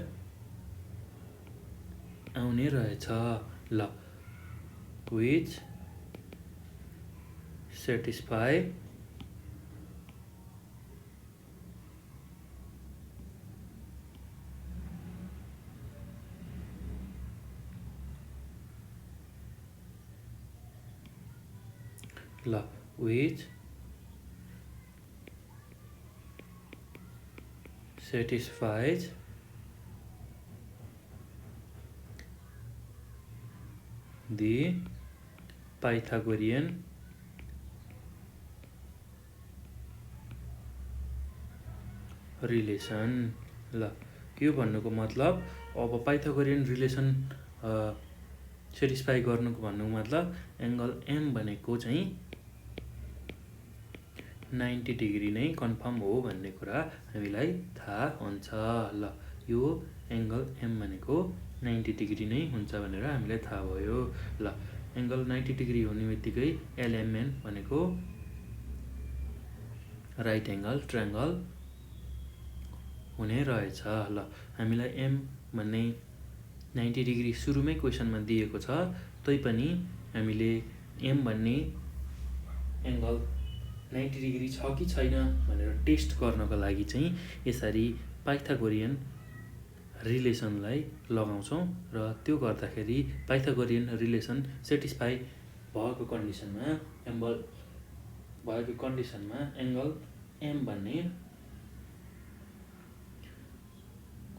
आउने रहेछ। ल which satisfy which satisfies the Pythagorean relation। ल यो भन्नुको मतलब अब पाइथागोरियन रिलेसन सेटिस्फाई गर्नुको भन्नुको मतलब एङ्गल M भनेको चाहिँ 90 डिग्री नै कन्फर्म हो भन्ने कुरा हामीलाई थाहा हुन्छ। ल यो एङ्गल M भनेको 90 डिग्री नै हुन्छ भनेर हामीलाई थाहा भयो। ल एङ्गल 90 डिग्री हुने बित्तिकै LMN भनेको राइट एङ्गल ट्रायङ्गल हुने रहेछ। ल हामीलाई M भन्ने 90 डिग्री सुरुमै क्वेसनमा दिएको छ, तैपनि हामीले M भन्ने एङ्गल 90 डिग्री छ कि छैन भनेर टेस्ट गर्नको लागि चाहिँ यसरी पाइथागोरियन रिलेसनलाई लगाउँछौँ र त्यो गर्दाखेरि पाइथागोरियन रिलेसन सेटिस्फाई भएको कन्डिसनमा एङ्गल M भन्ने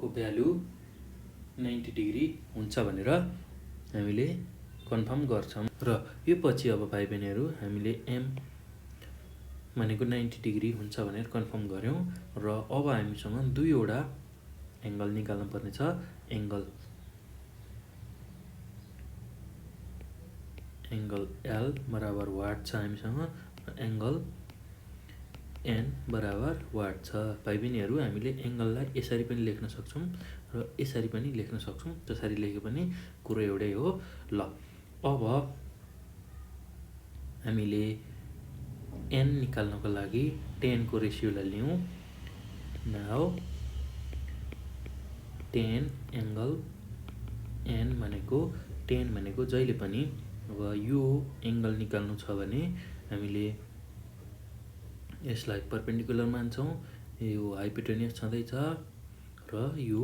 को भ्यालु 90 डिग्री हुन्छ भनेर हामीले कन्फर्म गर्छौँ। र यो पछि अब भाइ बहिनीहरू हामीले एम भनेको 90 डिग्री हुन्छ भनेर कन्फर्म गऱ्यौँ। र अब हामीसँग दुईवटा एङ्गल निकाल्नु पर्ने छ। एङ्गल एल बराबर वाट छ हामीसँग, र एङ्गल एन बराबर वाट छ। भाइ बहिनीहरू हामीले एङ्गललाई यसरी पनि लेख्न सक्छौँ र यसरी पनि लेख्न सक्छौँ। जसरी लेखे पनि कुरो एउटै हो। ल अब हामीले एन निकाल्नको लागि 10 को रेसियोलाई लियौँ। नाउ 10 एङ्गल एन भनेको 10 भनेको जहिले पनि अब यो एङ्गल निकाल्नु छ भने हामीले यसलाई परपेन्डिकुलर मान्छौँ। यो हाइपोटेन्युस छँदैछ र यो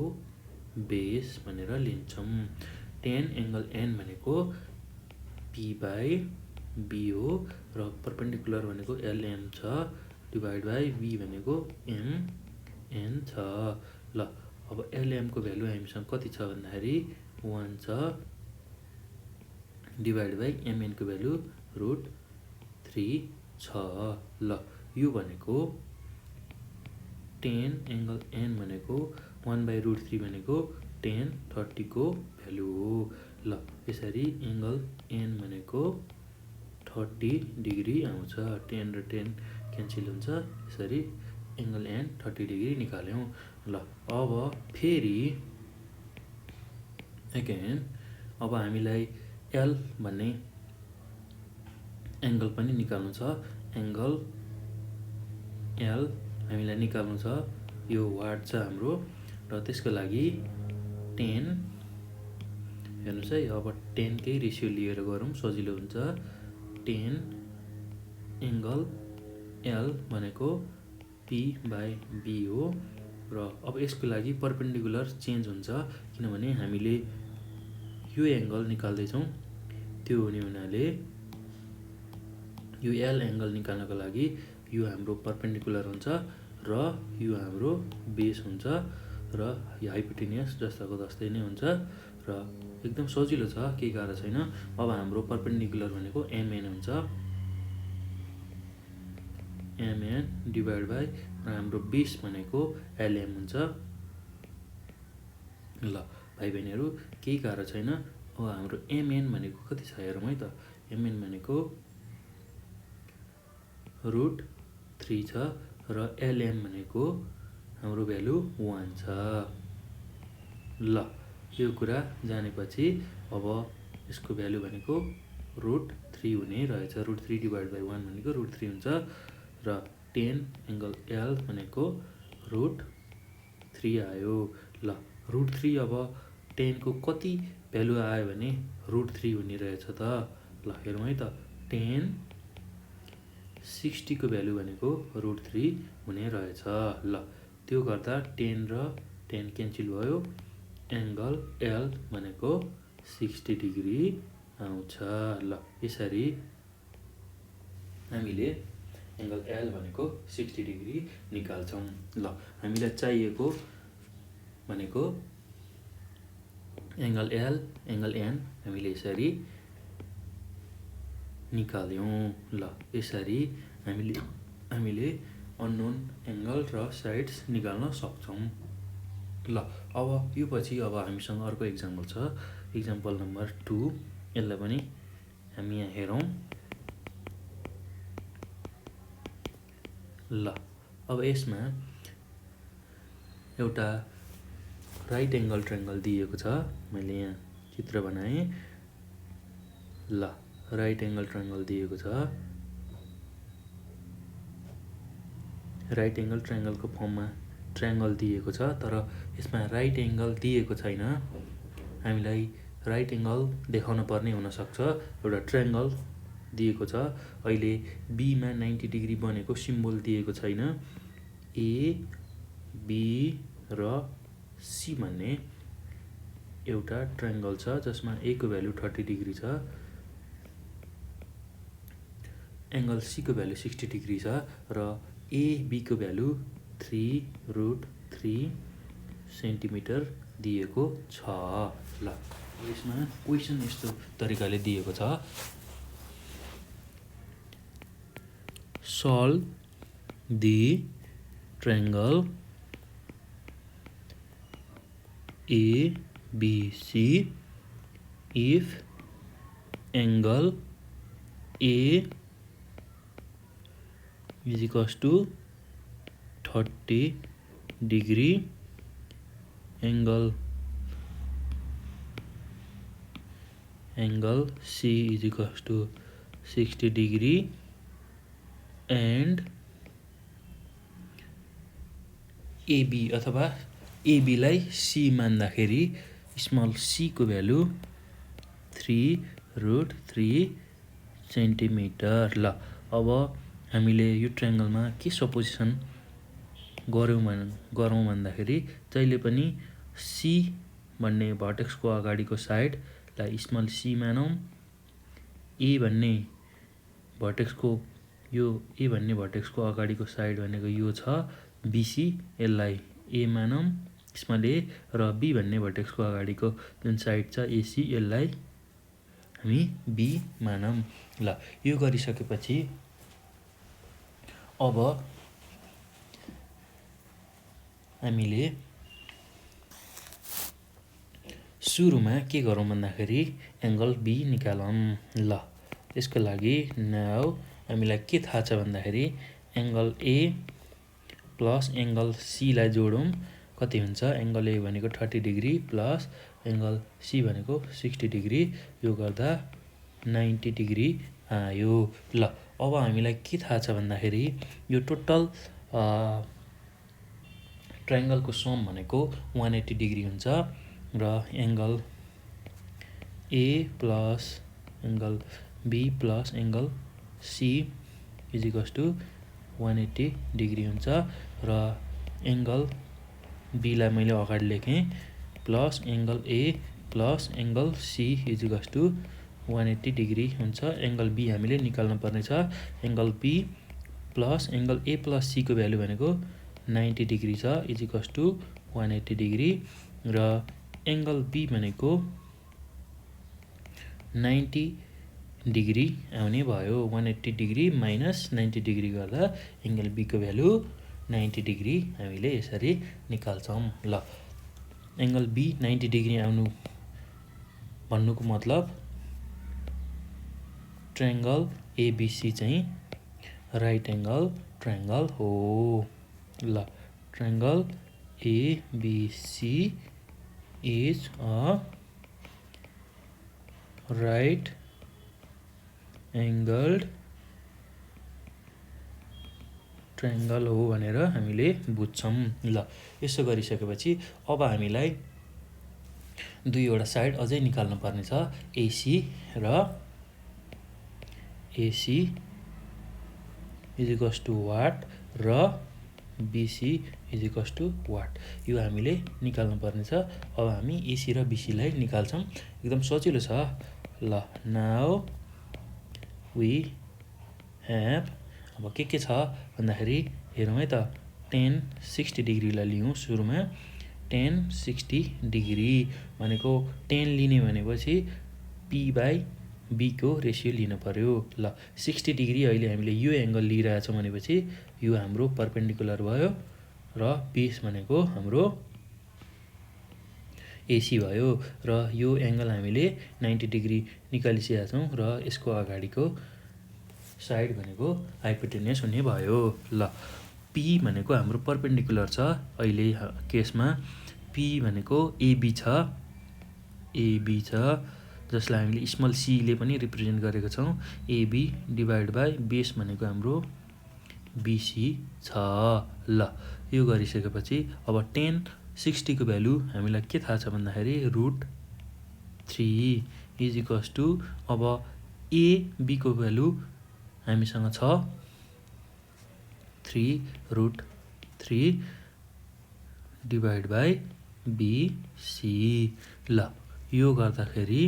बेस भनेर लिन्छौँ। 10 एङ्गल एन भनेको P/B हो र परपेन्डिकुलर भनेको LM छ, डिभाइड बाई B भनेको MN छ। ल अब LM को भ्यालु हामीसँग कति छ भन्दाखेरि 1 छ, डिभाइड बाई MN को भ्यालु √3 छ। ल यो भनेको 10 एङ्गल एन भनेको 1/√3 भनेको 10 30 को भ्यालु हो। ल यसरी एङ्गल एन भनेको 30 डिग्री आउँछ। 10 र 10 क्यान्सल हुन्छ। यसरी एङ्गल एन 30 डिग्री निकाल्यौँ। ल अब फेरि अगेन अब हामीलाई एल भन्ने एङ्गल पनि निकाल्नु छ। एङ्गल एल हामीलाई निकाल्नु छ। यो वाट छ हाम्रो, र त्यसको लागि 10 हेर्नुहोस् है, अब 10 कै रेसियो लिएर गरौँ सजिलो हुन्छ। 10 एङ्गल एल भनेको P/B हो। र अब यसको लागि परपेन्डिकुलर चेन्ज हुन्छ, किनभने हामीले यो एङ्गल निकाल्दैछौँ। त्यो हुने हुनाले यो एल एङ्गल निकाल्नको लागि यो हाम्रो परपेन्डिकुलर हुन्छ र यो हाम्रो बेस हुन्छ र यो हाइपोटेन्युस जस्ताको जस्तै नै हुन्छ र एकदम सजिलो छ, केही गाह्रो छैन। अब हाम्रो परपेन्डिकुलर भनेको MN हुन्छ, MN डिभाइड बाई र हाम्रो बेस भनेको LM हुन्छ। ल भाइ बहिनीहरू केही गाह्रो छैन। अब हाम्रो MN भनेको कति छ हेरौँ है त। MN भनेको √3 छ र LM भनेको हाम्रो भ्यालु 1 छ। ल यो कुरा जानेपछि अब यसको भ्यालु भनेको √3 हुने रहेछ। √3 डिभाइड बाई 1 भनेको √3 हुन्छ र 10 एङ्गल एल भनेको √3 आयो। ल √3 अब 10 को कति भ्यालु आयो भने √3 हुने रहेछ त। ल हेरौँ है त। 10 60 को भ्यालु भनेको √3 हुने रहेछ। ल त्यो गर्दा 10 र 10 क्यान्सल भयो। एङ्गल एल भनेको 60 डिग्री आउँछ। ल यसरी हामीले एङ्गल एल भनेको 60 डिग्री निकाल्छौँ। ल हामीलाई चाहिएको भनेको एङ्गल एल एङ्गल एन हामीले यसरी निकाल्यौँ। ल यसरी हामीले अननोन एङ्गल र साइड्स निकाल्न सक्छौँ। ल अब यो पछि अब हामीसँग अर्को इक्जाम्पल छ। Example number 2। यसलाई पनि हामी यहाँ हेरौँ। ल अब यसमा एउटा राइट एङ्गल ट्रायङ्गल दिएको छ। मैले यहाँ चित्र बनाएँ। ल राइट एङ्गल ट्रायङ्गल दिएको छ। राइट एङ्गल ट्रायङ्गलको फर्ममा ट्रायङ्गल दिएको छ, तर यसमा राइट एङ्गल दिएको छैन। हामीलाई राइट एङ्गल देखाउन पर्ने हुनसक्छ। एउटा ट्रायङ्गल दिएको छ। अहिले बीमा 90 डिग्री बनेको सिम्बल दिएको छैन। ए, बी र सी भन्ने एउटा ट्रायङ्गल छ जसमा ए को भ्यालु 30 डिग्री छ, एङ्गल सी को भ्यालु 60 डिग्री छ र एबी को भ्यालु 3√3 सेन्टिमिटर दिएको छ। ल यसमा क्वेसन यस्तो तरिकाले दिएको छ, solve the triangle ABC if angle A is equals to 30 degree, angle C is equals to 60 degree and AB अथवा AB लाई C मान्दाखेरि स्मल c को भ्यालु 3√3 सेन्टिमिटर। ल अब हामीले यो ट्रायंगलमा के सपोजिसन गरौँ भन्दाखेरि जहिले पनि C भन्ने भर्टेक्सको अगाडिको साइडलाई स्मल c मानौँ, A भन्ने भर्टेक्सको अगाडिको साइड भनेको यो छ BC, यसलाई A मानौँ स्मल a, र B भन्ने भर्टेक्सको अगाडिको जुन साइड छ AC, यसलाई हामी B मानौँ। ल यो गरिसकेपछि अब हामीले सुरुमा के गरौँ भन्दाखेरि एंगल B निकालौँ। ल यसको लागि नाउ हामीलाई के थाहा छ भन्दाखेरि angle A plus angle C लाई जोडौँ, कति हुन्छ, एंगल A भनेको 30 डिग्री प्लस एंगल C भनेको 60 डिग्री, यो गर्दा 90 डिग्री आयो। ल अब हामीलाई के थाहा छ भन्दाखेरि यो टोटल ट्रायंगलको सम भनेको 180 डिग्री हुन्छ र angle A plus angle B plus angle C is equals to 180 degree हुन्छ र एंगल B लाई मैले अगाडि लेखेँ plus angle A plus angle C is equals to 180 degree हुन्छ। एंगल B हामीले निकाल्न पर्ने छ, angle B plus angle A plus C को भ्यालु भनेको 90 डिग्री छ इज इक्वल्स टु 180 डिग्री र एंगल B भनेको 90 डिग्री आउने भयो। 180 डिग्री माइनस 90 डिग्री गर्दा एंगल B को भ्यालु 90 डिग्री हामीले यसरी निकाल्छौँ। ल एंगल B 90 डिग्री आउनु भन्नुको मतलब ट्रायंगल ABC चाहिँ राइट एंगल ट्रायंगल हो। ल triangle ABC is a right angled triangle हो भनेर हामीले बुझ्छौँ। ल यसो गरिसकेपछि अब हामीलाई दुईवटा साइड अझै निकाल्न पर्ने छ, AC is equals to what र BC is equals to what, यो हामीले निकाल्न पर्ने छ। अब हामी AC र BC लाई निकाल्छौँ, एकदम सजिलो छ। ल नाउ वी ह्याभ, अब के छ भन्दाखेरि हेरौँ है त, 10-60 डिग्रीलाई लियौँ सुरुमा, 10-60 डिग्री भनेको 10 लिने भनेपछि P/B को रेसियो लिनु पर्यो। ल 60 डिग्री अहिले हामीले यो एंगल लिइरहेछौँ भनेपछि यो हाम्रो परपेन्डिकुलर भयो र बेस भनेको हाम्रो AC भयो र यो एंगल हामीले 90 डिग्री निकालिसकेका छौँ र यसको अगाडिको साइड भनेको हाइपोटेन्युस हुने भयो। ल P भनेको हाम्रो परपेन्डिकुलर छ, अहिले केसमा P भनेको AB छ जसलाई हामीले स्मल c ले पनि रिप्रेजेन्ट गरेको छौँ। AB डिभाइड बाई बेस भनेको हाम्रो BC छ। ल यो गरिसकेपछि अब 10-60 को भ्यालु हामीलाई के थाहा छ भन्दाखेरि √3 इज इक्वल्स टु, अब AB को भ्यालु हामीसँग छ 3√3 डिभाइड बाई BC। ल यो गर्दाखेरि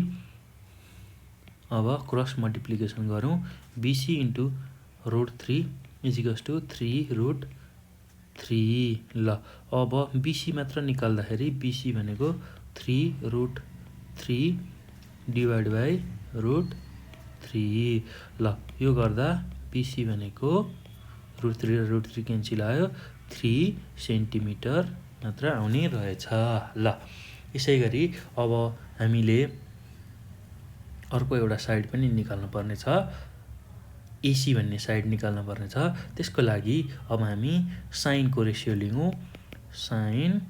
अब क्रस मल्टिप्लिकेसन गरौँ, BC into √3 is equals to 3√3 3 ल अब BC मात्र निकाल्दाखेरि BC भनेको 3√3 डिभाइड बाई √3 ल यो गर्दा BC भनेको √3 र √3 क्यान्सल आयो 3 सेन्टिमिटर मात्र आउने रहेछ। ल यसै गरी अब हामीले अर्को एउटा साइड पनि निकाल्नु पर्ने छ, AC भन्ने साइड निकाल्नु पर्ने छ। त्यसको लागि अब हामी साइनको रेसियो लियौँ, साइन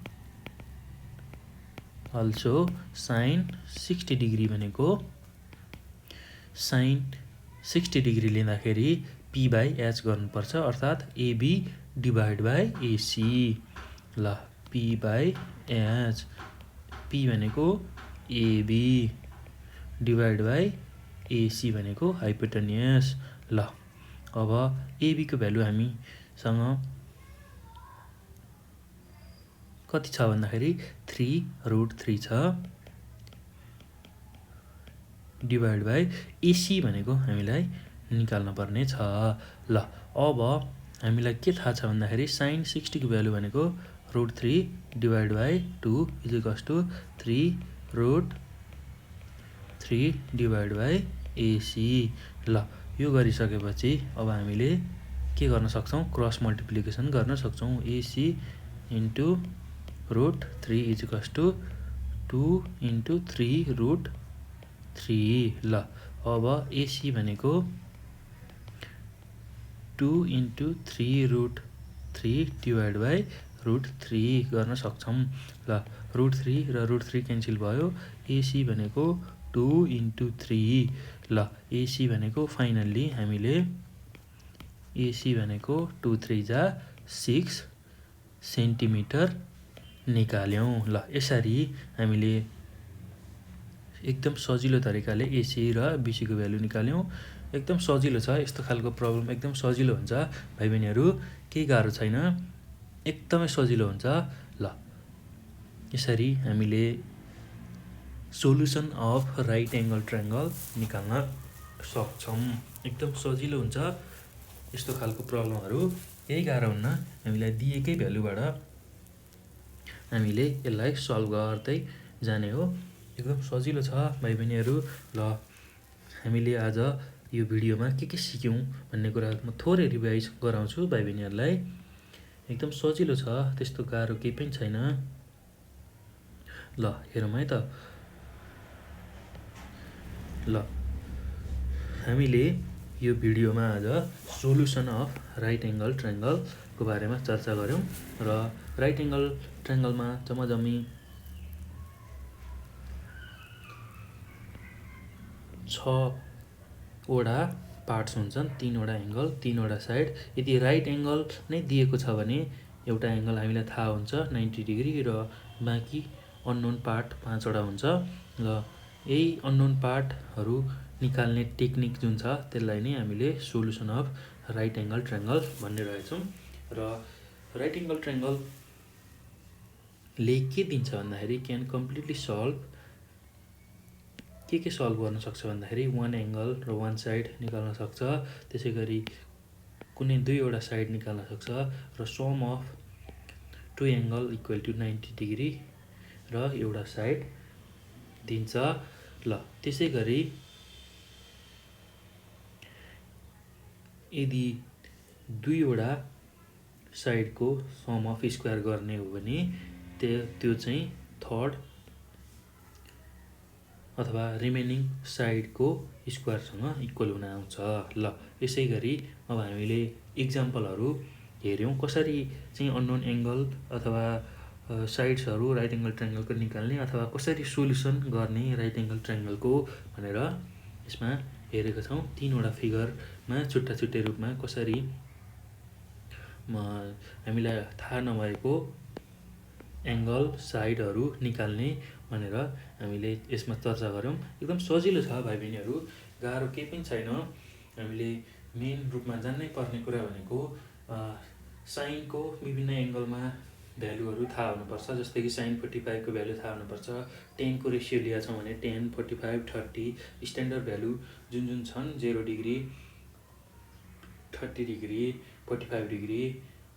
अल्सो साइन 60 डिग्री भनेको साइन 60 डिग्री लिँदाखेरि P/H गर्नुपर्छ, अर्थात् AB डिभाइड बाई AC। ल P/H, P भनेको AB डिभाइड बाई AC भनेको हाइपोटेन्युस। ल अब AB को भ्यालु हामीसँग कति छ भन्दाखेरि 3√3 छ डिभाइड बाई AC भनेको हामीलाई निकाल्न पर्ने छ। ल अब हामीलाई के थाहा छ भन्दाखेरि साइन 60 को भ्यालु भनेको √3 divide by 2 equals to 3√3 divide by AC। ल यो गरिसकेपछि अब हामीले के गर्न सक्छौँ, क्रस मल्टिप्लिकेसन गर्न सक्छौँ। AC into √3 equals to 2 into 3√3। ल अब AC भनेको 2 इन्टु 3√3 डिभाइड बाई √3 गर्न सक्छौँ। ल √3 र √3 क्यान्सल भयो, AC भनेको 2 इन्टु 3। ल AC भनेको फाइनल्ली हामीले AC भनेको 2 3 जा 6 सेन्टिमिटर निकाल्यौँ। ल यसरी हामीले एकदम सजिलो तरिकाले AC र BC को भ्यालु निकाल्यौँ। एकदम सजिलो छ, यस्तो खालको प्रब्लम एकदम सजिलो हुन्छ भाइ बहिनीहरू, केही गाह्रो छैन, एकदमै सजिलो हुन्छ। ल यसरी हामीले solution of right angle triangle निकाल्न सक्छौँ। एकदम सजिलो हुन्छ यस्तो खालको प्रब्लमहरू, केही गाह्रो हुन्न। हामीलाई दिएकै भ्यालुबाट हामीले यसलाई सल्भ गर्दै जाने हो। एकदम सजिलो छ भाइ बहिनीहरू। ल हामीले आज यो भिडियोमा के सिक्यौँ भन्ने कुरा म थोरै रिभाइज गराउँछु भाइ बहिनीहरूलाई। एकदम सजिलो छ, त्यस्तो गाह्रो केही पनि छैन। ल हेरौँ है त। ल हामीले यो भिडियोमा आज सोलुसन अफ राइट एङ्गल ट्रायङ्गलको बारेमा चर्चा गऱ्यौँ र राइट एङ्गल ट्रायङ्गलमा जम्माजम्मी 6वटा पार्ट्स हुन्छन्, 3वटा एङ्गल, 3वटा साइड। यदि राइट एङ्गल नै दिएको छ भने एउटा एङ्गल हामीलाई थाहा हुन्छ 90 डिग्री र बाँकी अननोन पार्ट 5वटा हुन्छ। र यही अननोन पार्टहरू निकाल्ने टेक्निक जुन छ त्यसलाई नै हामीले solution of right angle triangle भन्ने रहेछौँ। र राइट एङ्गल ट्रायङ्गलले के दिन्छ भन्दाखेरि क्यान कम्प्लिटली सल्भ, के सल्भ गर्न सक्छ भन्दाखेरि 1 एङ्गल र 1 साइड निकाल्न सक्छ। त्यसै गरी कुनै 2वटा साइड निकाल्न सक्छ र sum of 2 angle equal to 90 degree र एउटा साइड दिन्छ। ल त्यसै गरी यदि 2वटा साइडको सम अफ स्क्वायर गर्ने हो भने त्यो चाहिँ थर्ड अथवा रिमेनिङ साइडको स्क्वायरसँग इक्वल हुन आउँछ। ल यसै गरी अब हामीले इक्जाम्पलहरू हेऱ्यौँ कसरी चाहिँ अननोन एङ्गल अथवा साइड्सहरू राइट एङ्गल ट्रायङ्गलको निकाल्ने अथवा कसरी सोल्युसन गर्ने राइट एङ्गल ट्रायङ्गलको भनेर यसमा हेरेको छौँ। 3वटा फिगरमा छुट्टा छुट्टै रूपमा कसरी हामीलाई थाहा नभएको एङ्गल साइडहरू निकाल्ने भनेर हामीले यसमा चर्चा गऱ्यौँ। एकदम सजिलो छ भाइ बहिनीहरू, गाह्रो केही पनि छैन। हामीले मेन रूपमा जान्नै पर्ने कुरा भनेको साइनको विभिन्न एङ्गलमा भ्यालुहरू थाहा हुनुपर्छ। जस्तै कि साइन 45 को भ्यालु थाहा हुनुपर्छ। 10 को रेसियो लिएको छौँ भने 10, 45, 30 स्ट्यान्डर्ड भ्यालु जुन छन् 0 डिग्री, 30 डिग्री, 45 डिग्री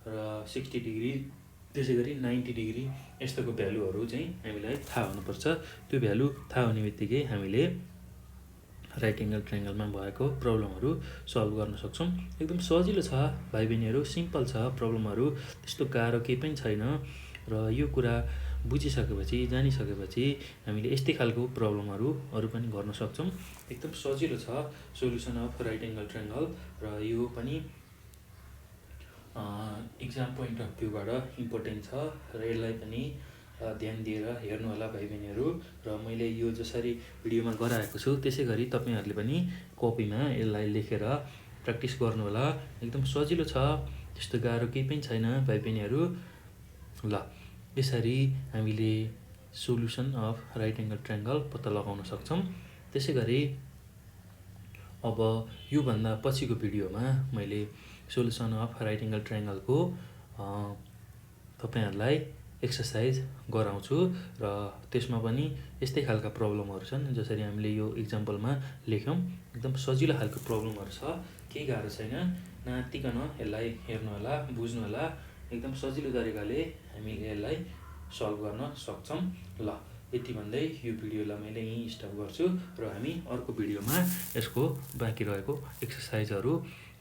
र 60 डिग्री, त्यसै गरी 90 डिग्री यस्तोको भ्यालुहरू चाहिँ हामीलाई थाहा हुनुपर्छ। त्यो भ्यालु थाहा हुने बित्तिकै हामीले राइट एङ्गल ट्रायङ्गलमा भएको प्रब्लमहरू सल्भ गर्न सक्छौँ। एकदम सजिलो छ भाइ बहिनीहरू, सिम्पल छ प्रब्लमहरू, त्यस्तो गाह्रो केही पनि छैन। र यो कुरा बुझिसकेपछि जानिसकेपछि हामीले यस्तै खालको प्रब्लमहरू अरू पनि गर्न सक्छौँ। एकदम सजिलो छ solution of right angle triangle. र यो पनि इक्जाम पोइन्ट अफ भ्यूबाट इम्पोर्टेन्ट छ र यसलाई पनि ध्यान दिएर हेर्नु होला भाइ बहिनीहरू। र मैले यो जसरी भिडियोमा गराएको छु त्यसै गरी तपाईँहरूले पनि कपीमा यसलाई लेखेर प्र्याक्टिस गर्नु होला। एकदम सजिलो छ, त्यस्तो गाह्रो केही पनि छैन भाइ बहिनीहरू। ल यसरी हामीले solution of right angle triangle पत्ता लगाउन सक्छौँ। त्यसै गरी अब योभन्दा पछिको भिडियोमा मैले सोल्युसन अफ राइट एङ्गल ट्रायङ्गलको तपाईँहरूलाई एक्सर्साइज गराउँछु र त्यसमा पनि यस्तै खालका प्रब्लमहरू छन् जसरी हामीले यो इक्जाम्पलमा लेख्यौँ। एकदम सजिलो खालको प्रब्लमहरू छ, केही गाह्रो छैन। नआत्तिकन यसलाई हेर्नु होला, बुझ्नु होला। एकदम सजिलो तरिकाले हामीले यसलाई सल्भ गर्न सक्छौँ। ल यति भन्दै यो भिडियोलाई मैले यहीँ स्टप गर्छु र हामी अर्को भिडियोमा यसको बाँकी रहेको एक्सर्साइजहरू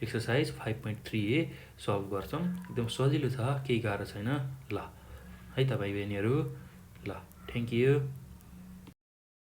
एक्सर्साइज 5.3a सल्भ गर्छौँ। एकदम सजिलो छ, केही गाह्रो छैन। ल है त भाइ बहिनीहरू, ल थ्याङ्क यू।